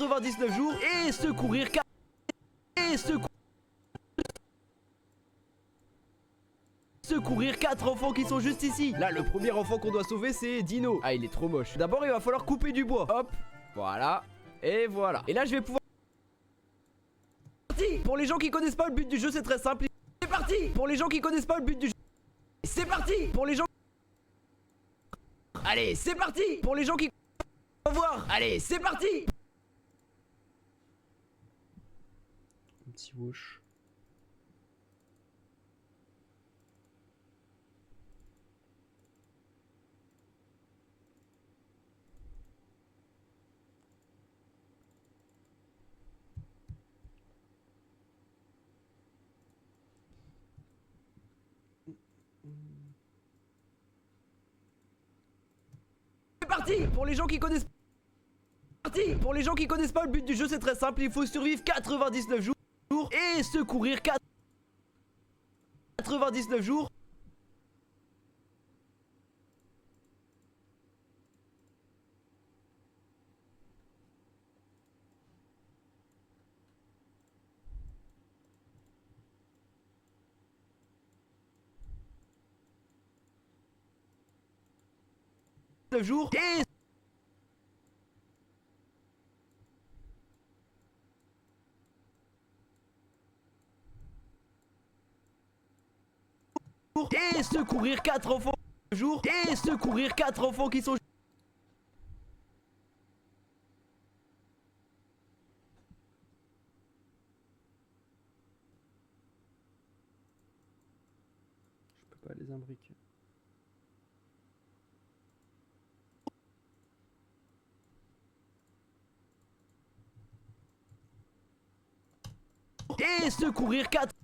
99 jours et secourir 4 secourir 4 enfants qui sont juste ici. Là, le premier enfant qu'on doit sauver, c'est Dino. Ah, il est trop moche. D'abord, il va falloir couper du bois. Hop, voilà. Et voilà. Et là, je vais pouvoir... Pour les gens qui connaissent pas le but du jeu, c'est très simple. C'est parti. Pour les gens qui connaissent pas le but du jeu, c'est parti. Pour les gens... Allez, c'est parti. Pour les gens qui... Au revoir. Allez, c'est parti. Un petit whoosh. C'est parti. Pour les gens qui connaissent... Pour les gens qui connaissent pas le but du jeu, c'est très simple. Il faut survivre 99 jours et secourir 99 jours. Jours et secourir 4 enfants jours et secourir 4 enfants qui sont... Je peux pas les imbriquer. Et secourir 4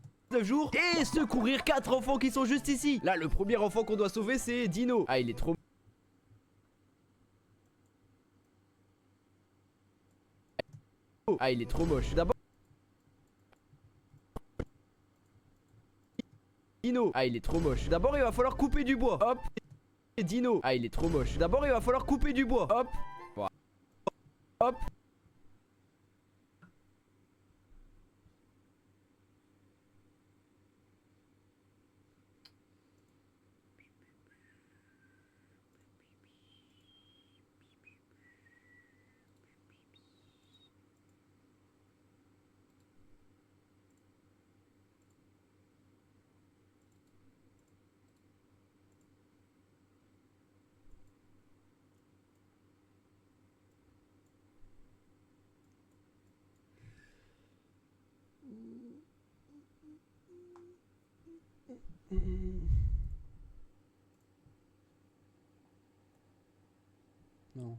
jours et secourir 4 enfants qui sont juste ici. Là, le premier enfant qu'on doit sauver, c'est Dino. Ah, il est trop... Ah, il est trop moche. D'abord... Dino. Ah, il est trop moche. D'abord, il va falloir couper du bois. Hop. Et Dino. Ah, il est trop moche. D'abord, il va falloir couper du bois. Hop. Voilà. Hop. Non.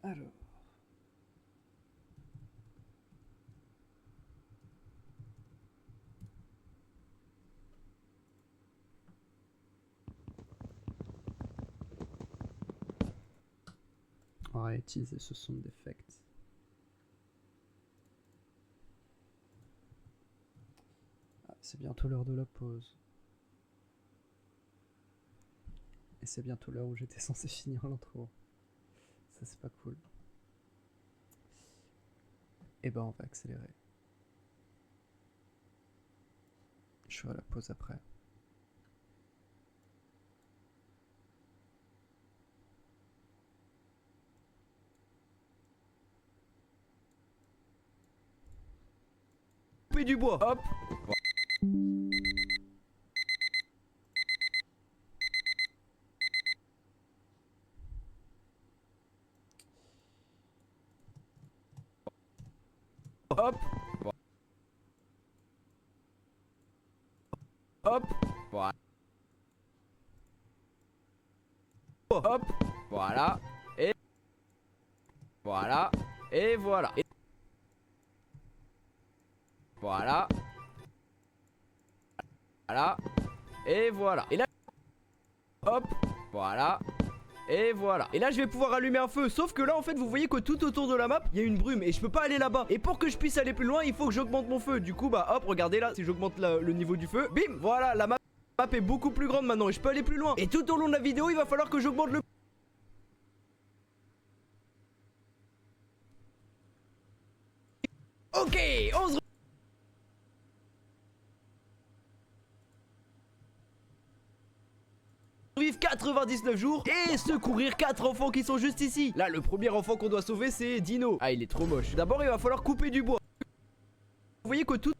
Alors. On va utiliser ce sound effect. Ah, c'est bientôt l'heure de la pause. Et c'est bientôt l'heure où j'étais censé finir l'intro. Ça c'est pas cool. Et ben on va accélérer. Je ferai la pause après. Couper du bois. Hop. Hop. Hop. Voilà. Hop. Voilà. Et voilà. Et voilà. Et voilà. Voilà. Et voilà. Et là. Hop. Voilà. Et voilà. Et là je vais pouvoir allumer un feu. Sauf que là en fait vous voyez que tout autour de la map il y a une brume et je peux pas aller là-bas. Et pour que je puisse aller plus loin il faut que j'augmente mon feu. Du coup bah hop regardez là, si j'augmente le niveau du feu, bim, voilà, la map est beaucoup plus grande maintenant et je peux aller plus loin. Et tout au long de la vidéo il va falloir que j'augmente le... Ok, on se... Vivre 99 jours et secourir 4 enfants qui sont juste ici. Là le premier enfant qu'on doit sauver c'est Dino. Ah il est trop moche. D'abord il va falloir couper du bois. Vous voyez que tout...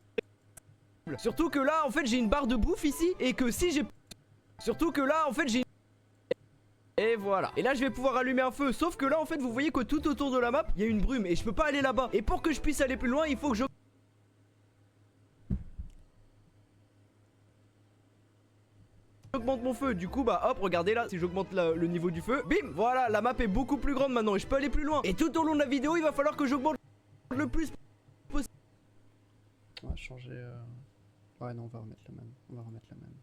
Surtout que là en fait j'ai une barre de bouffe ici. Et que si j'ai... Surtout que là en fait j'ai... Et voilà. Et là je vais pouvoir allumer un feu. Sauf que là en fait vous voyez que tout autour de la map il y a une brume et je peux pas aller là-bas. Et pour que je puisse aller plus loin il faut que je... J'augmente mon feu, du coup bah hop regardez là, si j'augmente le niveau du feu, bim, voilà, la map est beaucoup plus grande maintenant et je peux aller plus loin. Et tout au long de la vidéo il va falloir que j'augmente le plus possible. On va changer ouais non on va remettre la même. On va remettre la même.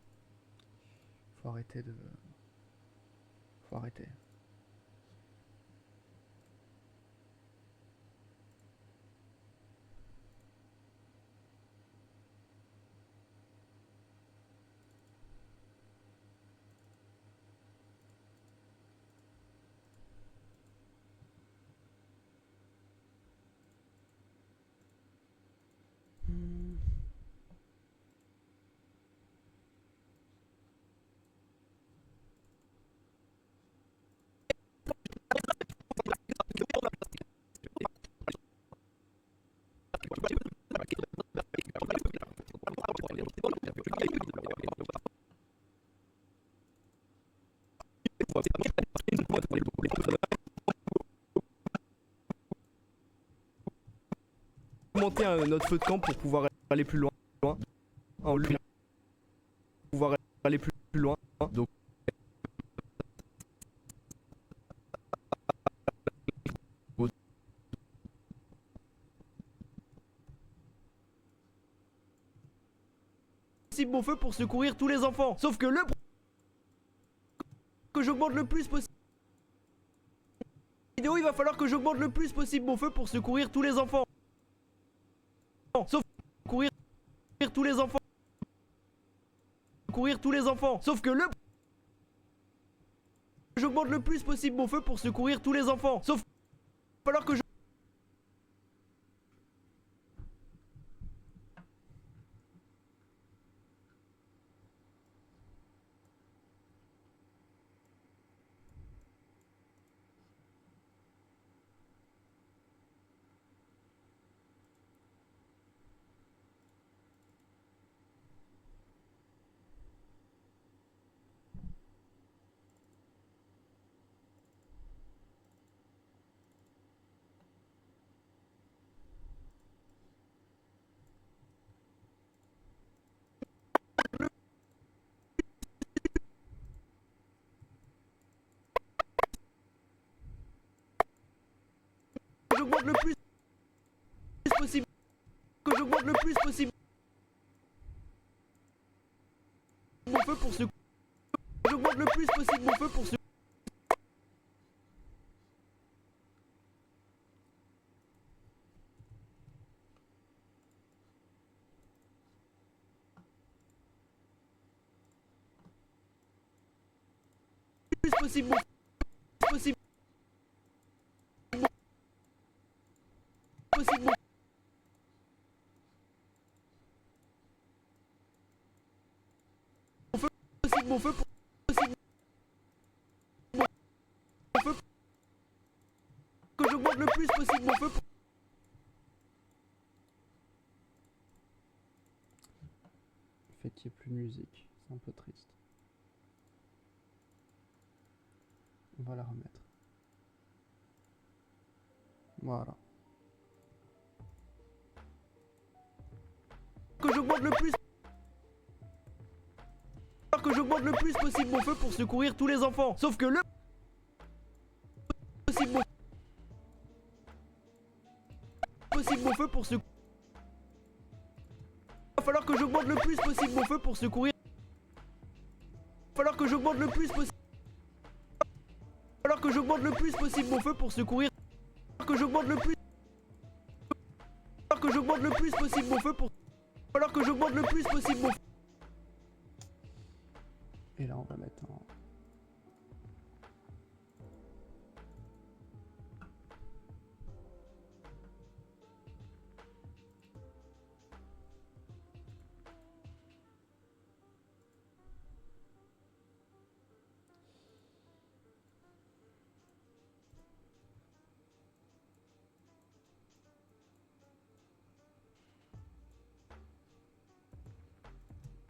Faut arrêter de... Faut arrêter. Monter notre feu de camp pour pouvoir aller plus loin. Pouvoir aller plus loin. Donc mon feu pour secourir tous les enfants. Sauf que le que j'augmente le plus possible. Vidéo, il va falloir que j'augmente le plus possible mon feu pour secourir tous les enfants. Sauf courir tous les enfants. Courir tous les enfants. Sauf que le j'augmente le plus possible mon feu pour secourir tous les enfants. Sauf qu'il va falloir que je... j'augmente le plus possible. Que j'augmente le plus possible mon feu pour secourir. J'augmente le plus possible mon feu pour secourir. Plus possible mon possible possible mon feu pour possible mon feu que j'augmente le plus possible mon feu pour... Le fait qu'il n'y ait plus de musique, c'est un peu triste. On va la remettre. Voilà. Que j'augmente le plus possible mon feu pour secourir tous les enfants. Sauf que le possible mon feu pour secourir. Il va falloir que j'augmente le plus possible mon feu pour secourir. Il va falloir que j'augmente le plus possible Alors que j'augmente le plus possible mon feu pour secourir. Alors que j'augmente le plus. Alors que j'augmente le plus possible mon feu pour. Alors que j'augmente le plus possible mon feu. Et là on va mettre en...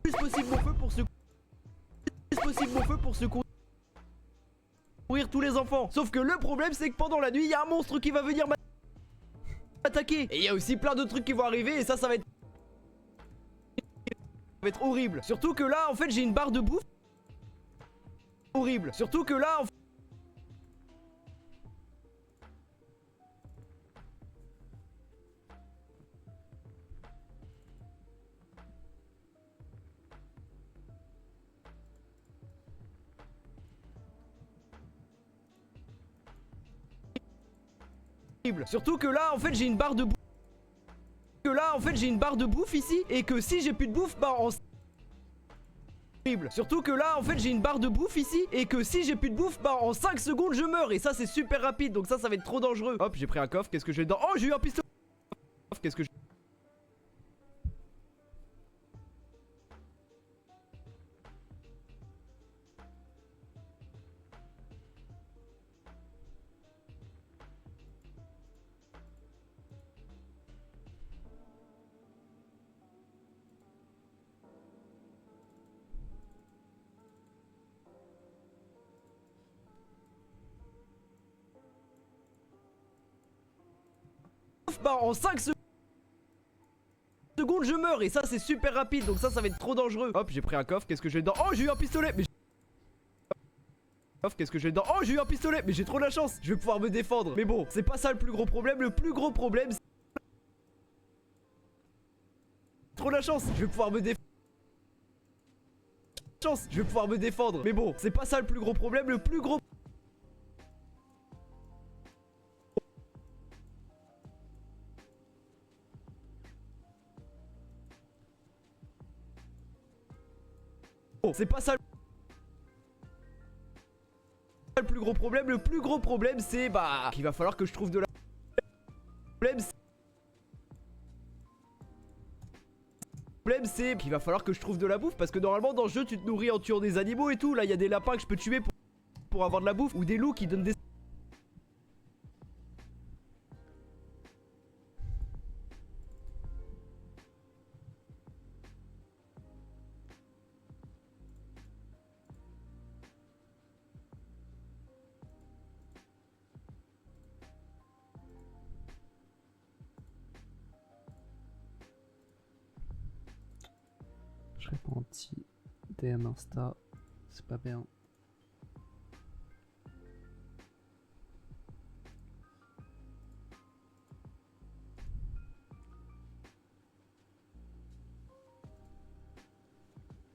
Plus possible mon feu pour secourir. Plus possible mon feu pour secourir tous les enfants. Sauf que le problème c'est que pendant la nuit il y a un monstre qui va venir m'attaquer. Et il y a aussi plein de trucs qui vont arriver et ça va être horrible. Surtout que là en fait j'ai une barre de bouffe. Horrible. Surtout que là en fait... Surtout que là en fait j'ai une barre de bouffe. Ici et que si j'ai plus de bouffe bah en... Surtout que là en fait j'ai une barre de bouffe ici et que si j'ai plus de bouffe bah en 5 secondes je meurs et ça c'est super rapide donc ça va être trop dangereux. Hop j'ai pris un coffre, qu'est-ce que j'ai dedans? Oh j'ai eu un pistolet. Qu'est-ce que j'ai... Bah en 5 secondes je meurs et ça c'est super rapide donc ça va être trop dangereux. Hop j'ai pris un coffre, qu'est-ce que j'ai dedans? Oh j'ai eu un pistolet. Mais qu'est-ce que j'ai dedans? Oh j'ai eu un pistolet. Mais j'ai trop de la chance, je vais pouvoir me défendre. Mais bon c'est pas ça le plus gros problème. Le plus gros problème c'est... Trop de la chance, je vais pouvoir me défendre. Je vais pouvoir me défendre. Mais bon c'est pas ça le plus gros problème. Le plus gros... C'est pas ça le plus gros problème. Le plus gros problème c'est bah qu'il va falloir que je trouve de la... Le problème c'est qu'il va falloir que je trouve de la bouffe parce que normalement dans le jeu tu te nourris en tuant des animaux et tout. Là il y a des lapins que je peux tuer pour avoir de la bouffe ou des loups qui donnent des... Je réponds un petit DM Insta, c'est pas bien.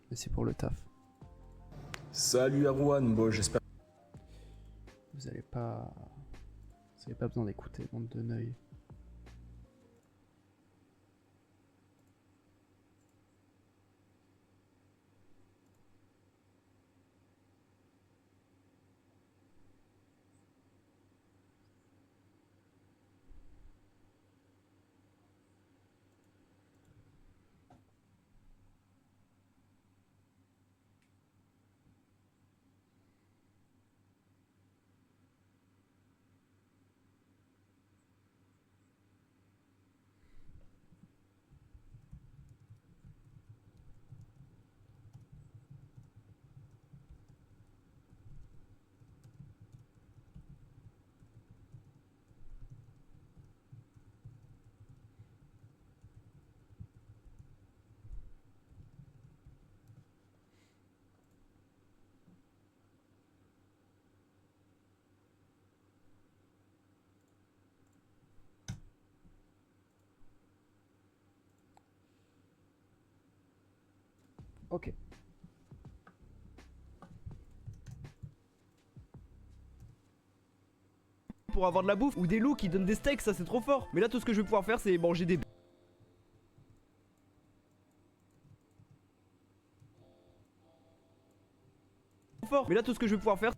Mais c'est pour le taf. Salut Erwan, bon j'espère. Vous avez pas besoin d'écouter, bande de neuils. Ok. pour avoir de la bouffe. Ou des loups qui donnent des steaks, ça c'est trop fort. Mais là tout ce que je vais pouvoir faire c'est manger des... fort. Mais là tout ce que je vais pouvoir faire...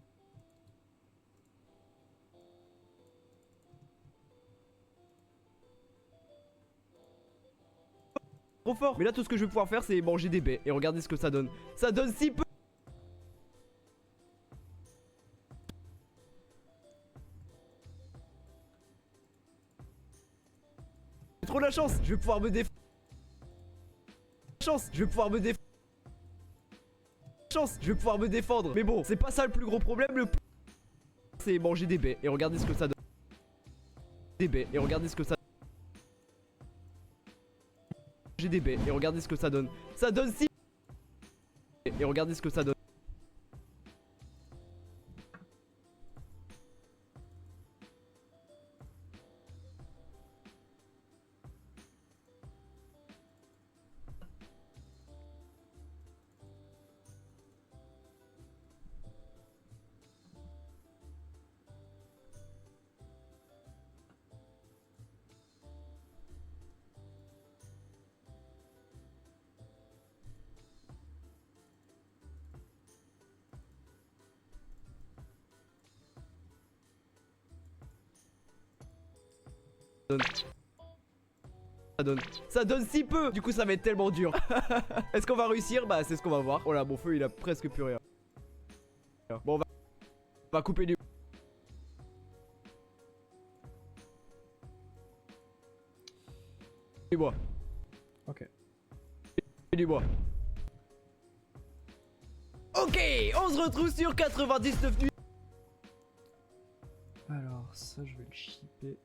trop fort. Mais là tout ce que je vais pouvoir faire c'est manger des baies. Et regardez ce que ça donne. Ça donne si peu. J'ai trop la chance. Je vais pouvoir me défendre. Chance. Je vais pouvoir me défendre. Chance. Je vais pouvoir me défendre. Mais bon, c'est pas ça le plus gros problème. Le plus... c'est manger des baies. Et regardez ce que ça donne. Des baies. Et regardez ce que ça... j'ai des baies. Et regardez ce que ça donne. Ça donne si... et regardez ce que ça donne. Ça donne si peu. Du coup ça va être tellement dur. Est-ce qu'on va réussir? Bah c'est ce qu'on va voir. Oh là mon feu il a presque plus rien. Bon on va couper du... du bois. Ok. Du bois. Ok, on se retrouve sur 99 nuits. Alors ça je vais le shipper.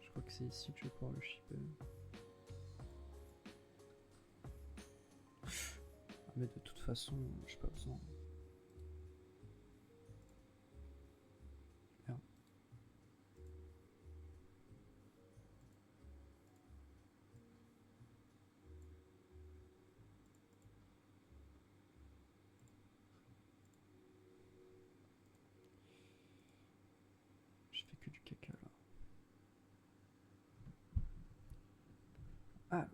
Je crois que c'est ici que je vais pouvoir le shipper. Mais de toute façon, j'ai pas besoin. Merde. Je fais que du caca là. Alors.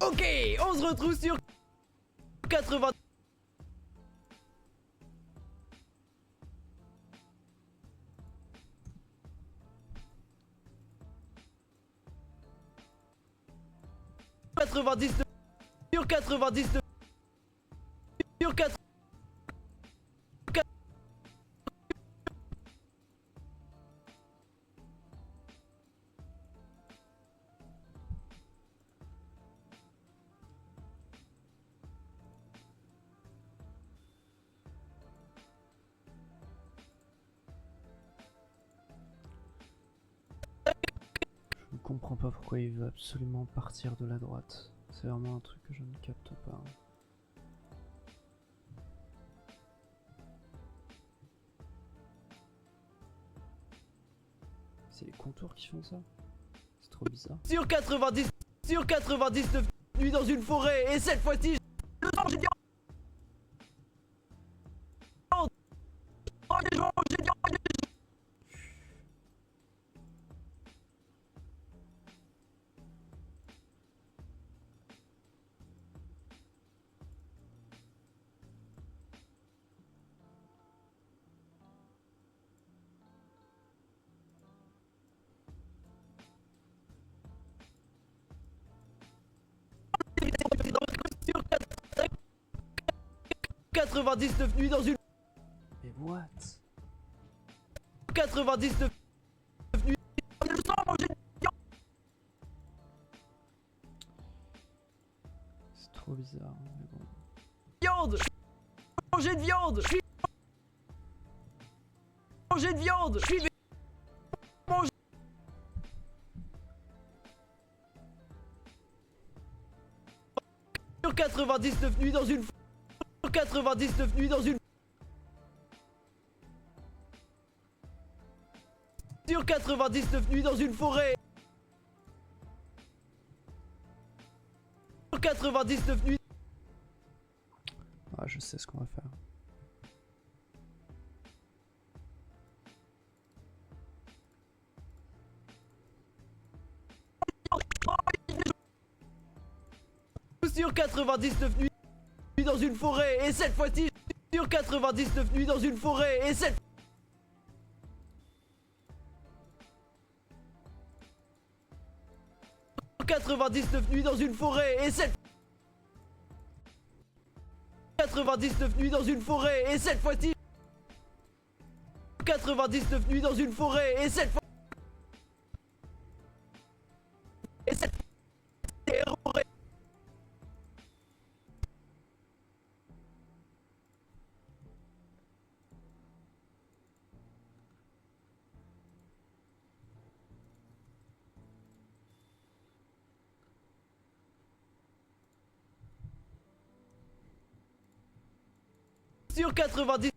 Ok, on se retrouve sur 80. Sur 99 sur 4 Je ne comprends pas pourquoi il veut absolument partir de la droite. C'est vraiment un truc que je ne capte pas. C'est les contours qui font ça? C'est trop bizarre. sur 99 nuits dans une forêt. Et cette fois-ci le sang j'ai dit sur 99 nuits dans une... Mais what? 99 nuits le sang j'ai C'est trop bizarre, mais bon. viande. Manger de viande. Manger de viande. Manger... 99 nuits dans une 99 nuits dans une sur 99 nuits dans une forêt. Sur 99 nuits. Ah, je sais ce qu'on va faire. Sur 99 nuits dans une forêt. Et cette fois-ci, sur 99 nuits dans une forêt. Et cette 99 nuits dans une forêt. Et cette 99 nuits dans une forêt. Et cette fois-ci 99 nuits dans une forêt. Et cette fois et cette forêt. Sur 90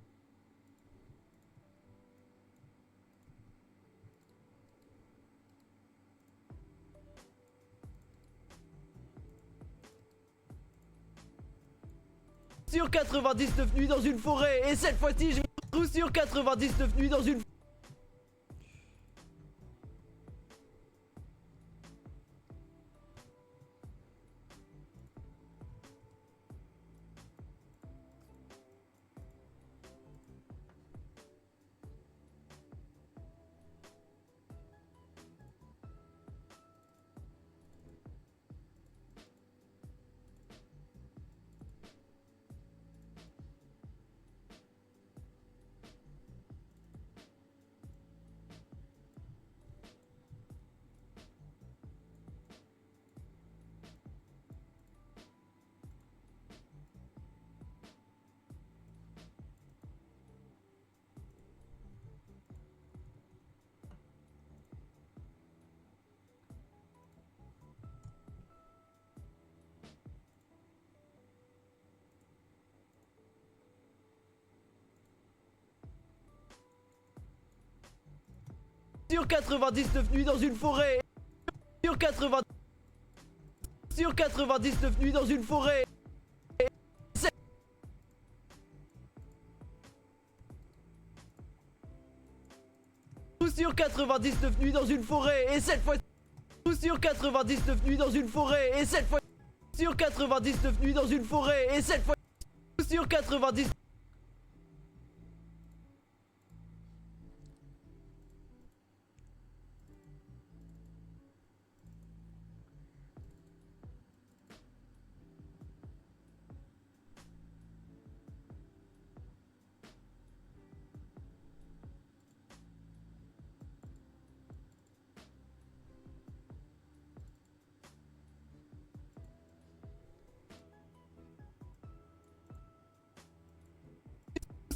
sur 99 nuits dans une forêt. Et cette fois-ci je me retrouve sur 99 nuits dans une sur 99 nuits dans une forêt. Sur 80 sur 99 nuits dans une forêt. Sur 99 nuits dans une forêt. Et cette fois sur 99 nuits dans une forêt. Et cette fois sur 99 nuits dans une forêt. Et cette fois sur 90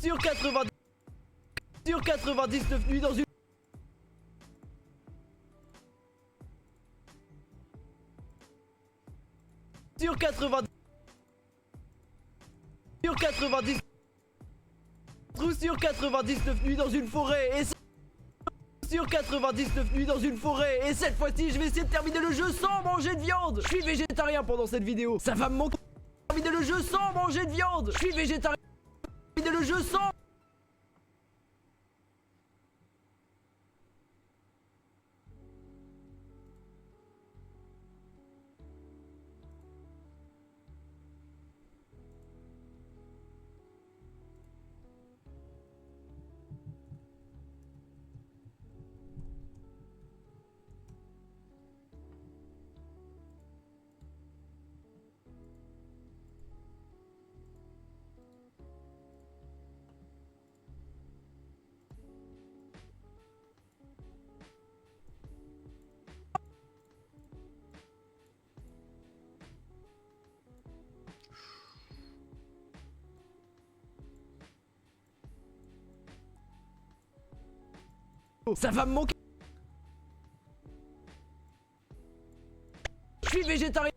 sur 80 sur 99 nuits dans une sur 80 sur 90 sur 99 nuits dans une forêt. Et sur 99 nuits dans une forêt. Et cette fois-ci je vais essayer de terminer le jeu sans manger de viande. Je suis végétarien pendant cette vidéo. Ça va me manquer. Terminer le jeu sans manger de viande. Je suis végétarien. Terminer le jeu sans ça va me manquer. Je suis végétarien.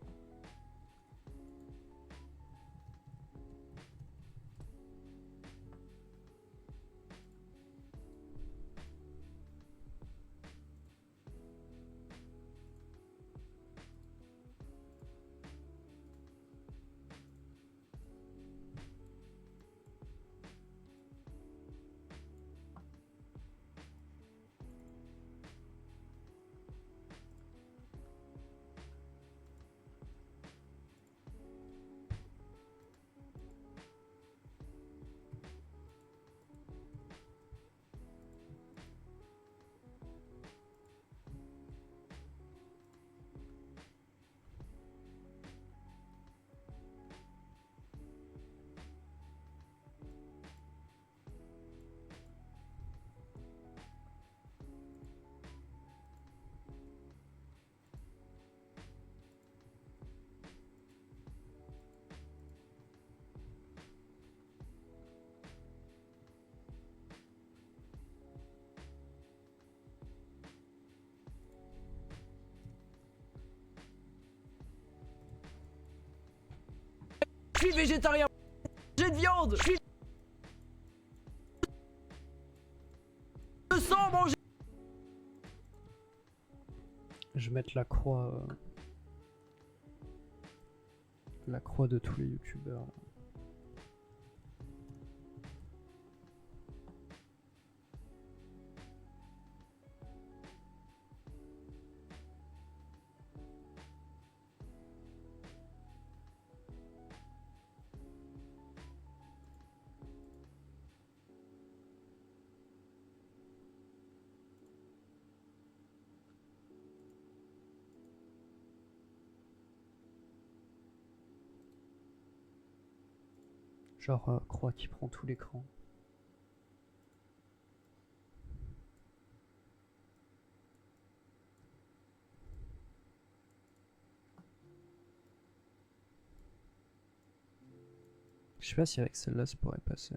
suis végétarien. J'ai de viande. Je sens manger. Je vais mettre la croix. La croix de tous les youtubeurs. Là. Genre croix qui prend tout l'écran. Je sais pas si avec celle-là ça pourrait passer.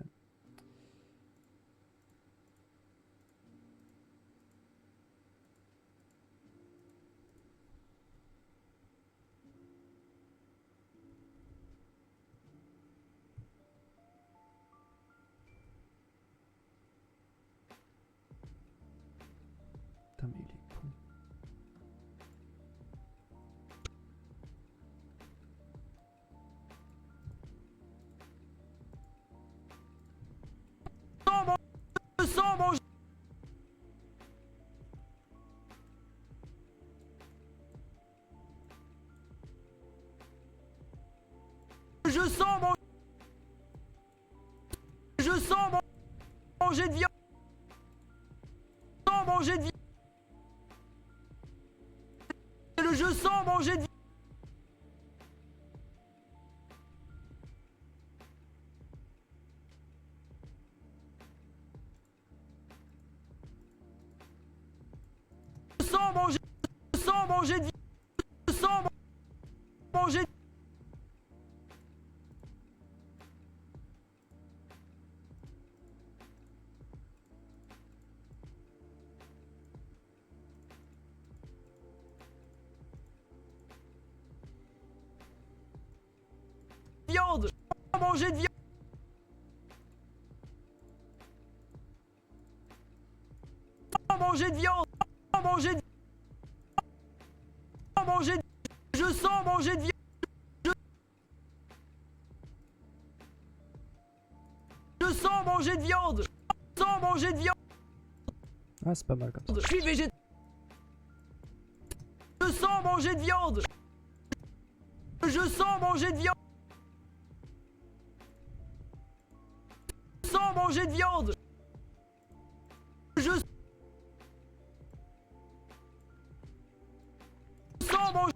Putain mais il est con. Je sens manger. Je sens manger. Je sens manger de viande. Je sens manger de viande. Je sens manger de viande. Je sens manger. Je sens manger de viande. Je sens manger. Viande. Manger de viande. Manger de viande. Manger de manger de... Je sens manger de viande. Je sens manger de viande. Je sens manger de viande. Ah c'est pas mal comme ça. Je suis végétarien. Je sens manger de viande. Je sens manger de viande. Je sens manger de viande. Je sens manger.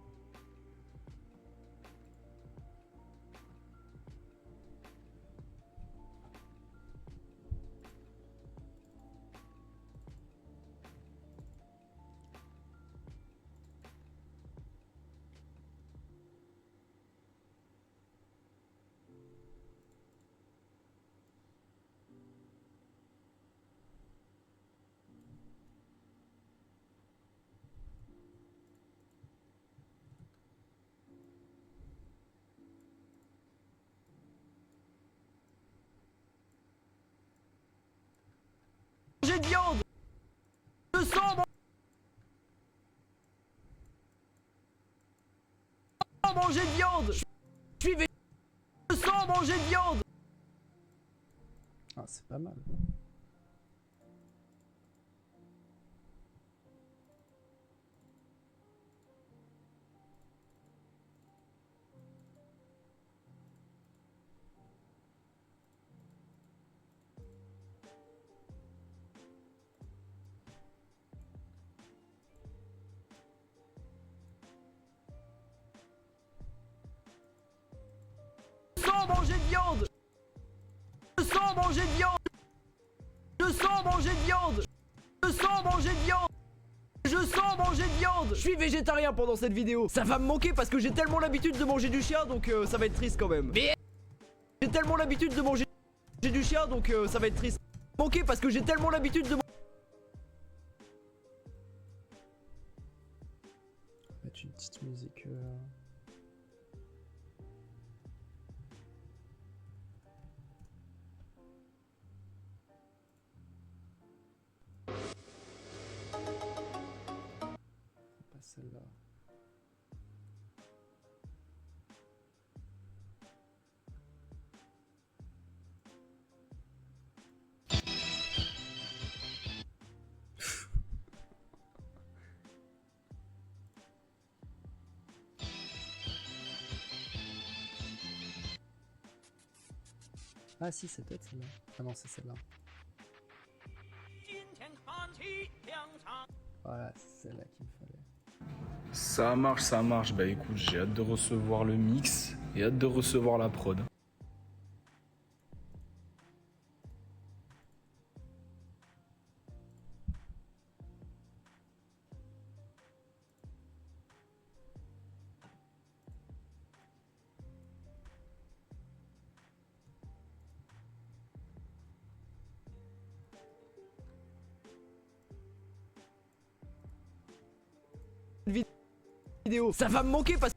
Manger de viande. Je sens manger de viande. Je suis je sens manger de viande. Ah c'est pas mal. Je sens manger de viande. Je sens manger de viande. Je sens manger de viande. Je sens manger de viande. Je sens manger de viande. Je suis végétarien pendant cette vidéo. Ça va me manquer parce que j'ai tellement l'habitude de manger du chien, donc ça va être triste quand même. Mais j'ai tellement l'habitude de manger du chien, donc ça va être triste. Manquer parce que j'ai tellement l'habitude de Mettre une petite musique. Ah si, c'est peut-être celle-là. Ah non, c'est celle-là. Voilà, c'est celle-là qu'il me fallait. Ça marche. Bah écoute, j'ai hâte de recevoir le mix et hâte de recevoir la prod. Vidéo. Ça va me manquer parce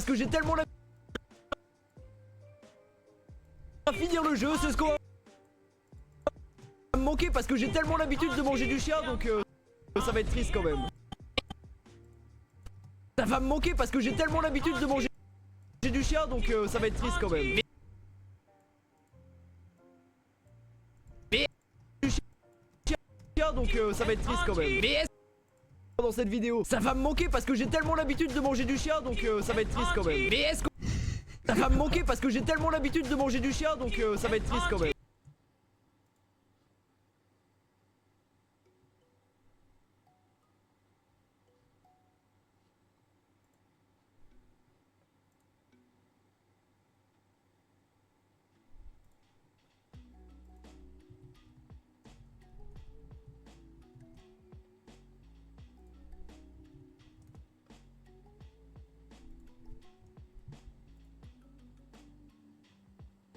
que j'ai tellement la... À finir le jeu, c'est ce qu'on va me manquer parce que j'ai tellement l'habitude de manger du chien, donc ça va être triste quand même. Ça va me manquer parce que j'ai tellement l'habitude de manger du chien, donc ça va être triste quand même. Donc ça va être triste quand même. Dans cette vidéo, ça va me manquer parce que j'ai tellement l'habitude de manger du chien, donc ça va être triste quand même. Mais est-ce que ça va me manquer parce que j'ai tellement l'habitude de manger du chien, donc ça va être triste quand même.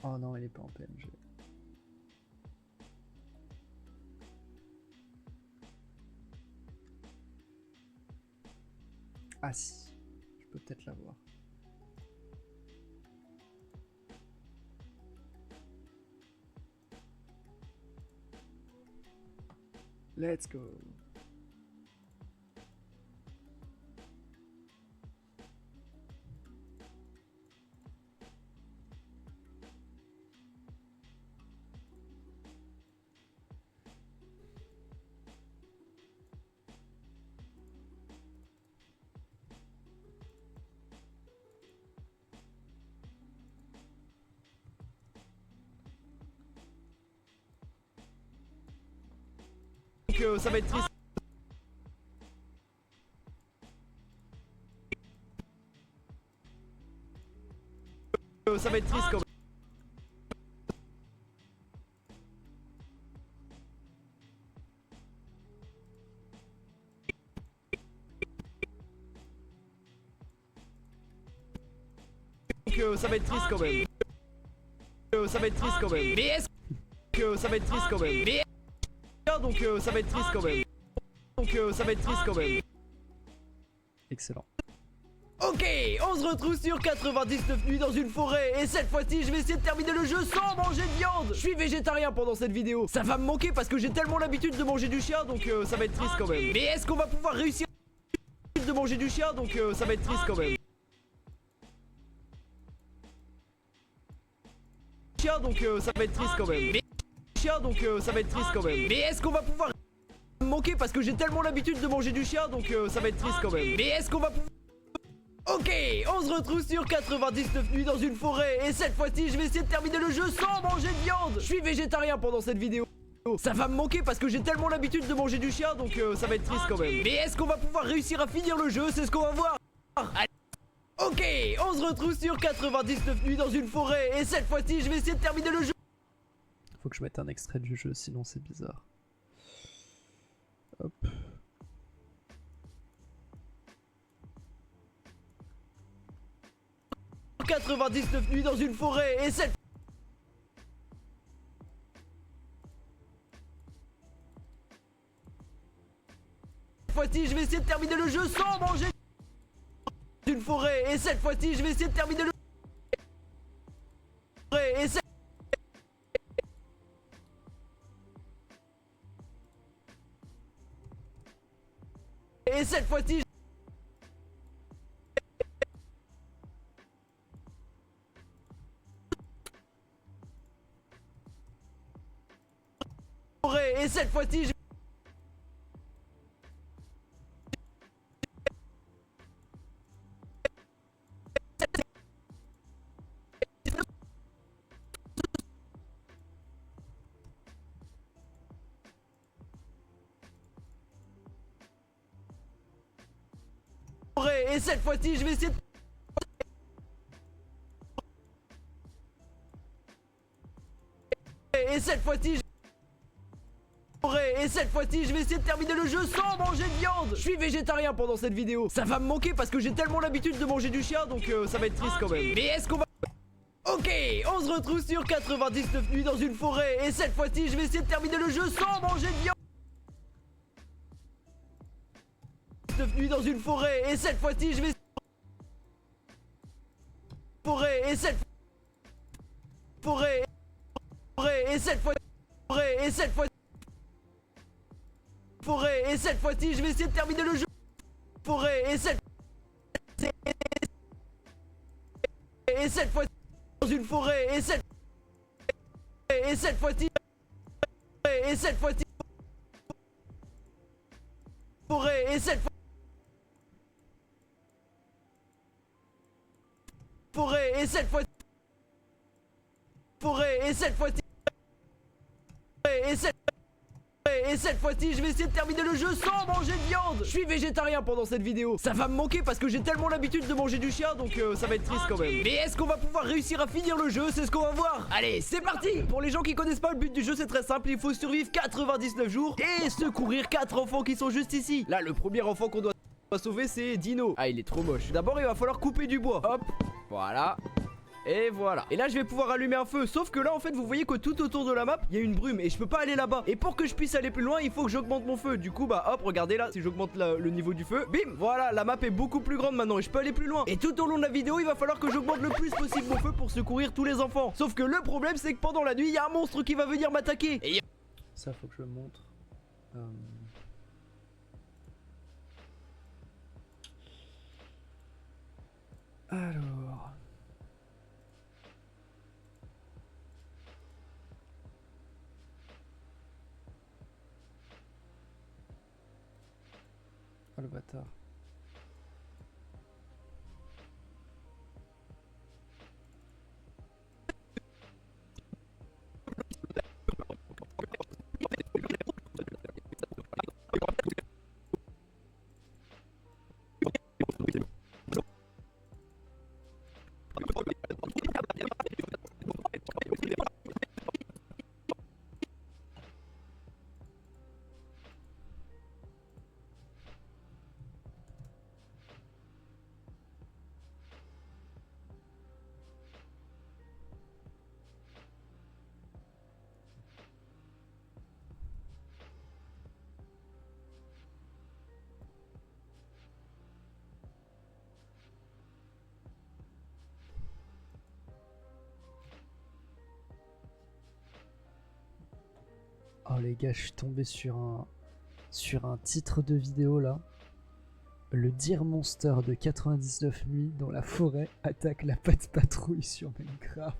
Oh non, il est pas en PNG. Ah si, je peux peut-être l'avoir. Let's go. Donc ça va être triste. Ça va être triste quand même. Donc ça va être triste quand même. Ça va être triste quand même. Mais est-ce que ça va être triste quand même. Mais donc ça va être triste quand même. Donc ça va être triste quand même. Excellent. Ok, on se retrouve sur 99 nuits dans une forêt. Et cette fois-ci, je vais essayer de terminer le jeu sans manger de viande. Je suis végétarien pendant cette vidéo. Ça va me manquer parce que j'ai tellement l'habitude de manger du chien, donc ça va être triste quand même. Mais est-ce qu'on va pouvoir réussir de manger du chien, donc ça va être triste quand même. Chien, donc ça va être triste quand même. Chien, donc ça va être triste quand même. Mais est-ce qu'on va pouvoir me manquer parce que j'ai tellement l'habitude de manger du chien, donc ça va être triste quand même. Mais est-ce qu'on va pouvoir... Ok, on se retrouve sur 99 nuits dans une forêt. Et cette fois-ci, je vais essayer de terminer le jeu sans manger de viande. Je suis végétarien pendant cette vidéo. Ça va me manquer parce que j'ai tellement l'habitude de manger du chien, donc ça va être triste quand même. Mais est-ce qu'on va pouvoir réussir à finir le jeu? C'est ce qu'on va voir. Ok, on se retrouve sur 99 nuits dans une forêt. Et cette fois-ci, je vais essayer de terminer le jeu. Faut que je mette un extrait du jeu, sinon c'est bizarre. Hop. « 99 nuits dans une forêt. Et cette fois-ci, je vais essayer de terminer le jeu sans manger une forêt. Et cette fois-ci, je vais essayer de terminer le... Et cette... Et cette fois-ci... Et cette fois-ci, je... Et cette fois-ci, je vais essayer de... Et cette fois-ci, je vais essayer de terminer le jeu sans manger de viande. Je suis végétarien pendant cette vidéo. Ça va me manquer parce que j'ai tellement l'habitude de manger du chien, donc ça va être triste quand même. Mais est-ce qu'on va... Ok, on se retrouve sur 99 nuits dans une forêt. Et cette fois-ci, je vais essayer de terminer le jeu sans manger de viande. 99 nuits dans une forêt. Et cette fois-ci, je vais... Forêt. Et cette... Forêt. Et cette fois... Et cette fois... Forêt. Et cette fois-ci, je vais essayer de terminer le jeu. Forêt. Et cette... Et cette fois... Dans une forêt. Et cette... Et cette fois-ci... Et cette fois-ci... Forêt. Et cette fois... Forêt. Et cette fois... Forêt. Et cette fois-ci... Et cette fois-ci, je vais essayer de terminer le jeu sans manger de viande. Je suis végétarien pendant cette vidéo. Ça va me manquer parce que j'ai tellement l'habitude de manger du chien, donc ça va être triste quand même. Mais est-ce qu'on va pouvoir réussir à finir le jeu? C'est ce qu'on va voir. Allez, c'est parti. Pour les gens qui connaissent pas, le but du jeu c'est très simple. Il faut survivre 99 jours et secourir 4 enfants qui sont juste ici. Là, le premier enfant qu'on doit sauver, c'est Dino. Ah, il est trop moche. D'abord, il va falloir couper du bois. Hop, voilà. Et voilà. Et là je vais pouvoir allumer un feu. Sauf que là en fait vous voyez que tout autour de la map il y a une brume et je peux pas aller là-bas. Et pour que je puisse aller plus loin il faut que j'augmente mon feu. Du coup bah hop regardez là, si j'augmente le niveau du feu, bim, voilà, la map est beaucoup plus grande maintenant et je peux aller plus loin. Et tout au long de la vidéo il va falloir que j'augmente le plus possible mon feu pour secourir tous les enfants. Sauf que le problème c'est que pendant la nuit il y a un monstre qui va venir m'attaquer. Et Ça faut que je montre. Alors... Oh le bâtard. Oh les gars, je suis tombé sur un titre de vidéo là. Le Deer Monster de 99 nuits dans la forêt attaque la patte patrouille sur Minecraft.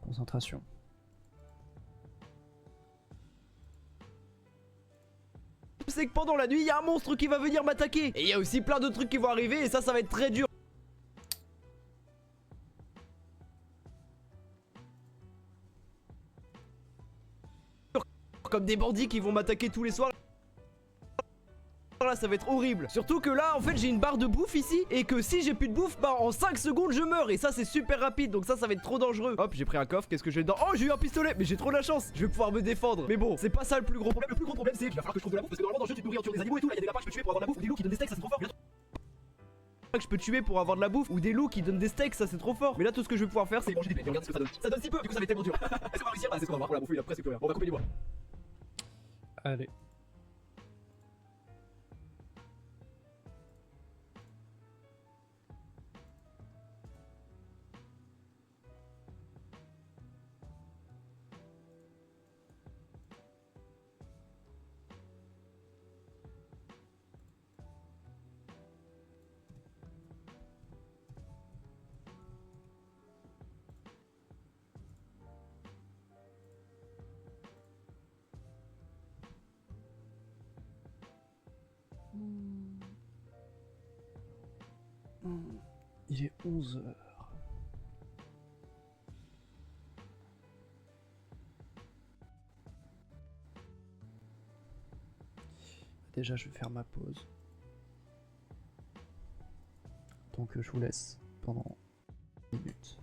Concentration. c'est que pendant la nuit il y a un monstre qui va venir m'attaquer. Et il y a aussi plein de trucs qui vont arriver et ça va être très dur. Comme des bandits qui vont m'attaquer tous les soirs. là, ça va être horrible. Surtout que là, en fait, j'ai une barre de bouffe ici. Et que si j'ai plus de bouffe, bah en 5 secondes, je meurs. Et ça, c'est super rapide. Donc ça va être trop dangereux. Hop, j'ai pris un coffre. Qu'est-ce que j'ai dedans? Oh, j'ai eu un pistolet. Mais j'ai trop de la chance. Je vais pouvoir me défendre. Mais bon, c'est pas ça le plus gros problème. Le plus gros problème, c'est qu'il va falloir que je trouve de la bouffe. Parce que normalement, dans le jeu, tu te nourris en tuant des animaux et tout. Là, il y a des lapins que je peux tuer pour avoir de la bouffe. Des loups qui donnent des steaks, ça c'est trop fort. Que je peux tuer pour avoir de la bouffe. Ou des loups qui donnent des steaks, ça c'est trop fort. Mais là, tout ce que je vais pouvoir faire, c'est manger des plaies. Regarde ce que ça donne. Ça donne si peu. Du coup, ça va être tellement dur. Est-ce qu'on va réussir? Bah, c'est ce qu'on va voir pour la bouffe. Il a presque plus rien. On va couper les bois. Allez. Il est 11 h. Déjà, je vais faire ma pause. Donc, je vous laisse pendant 1 minute.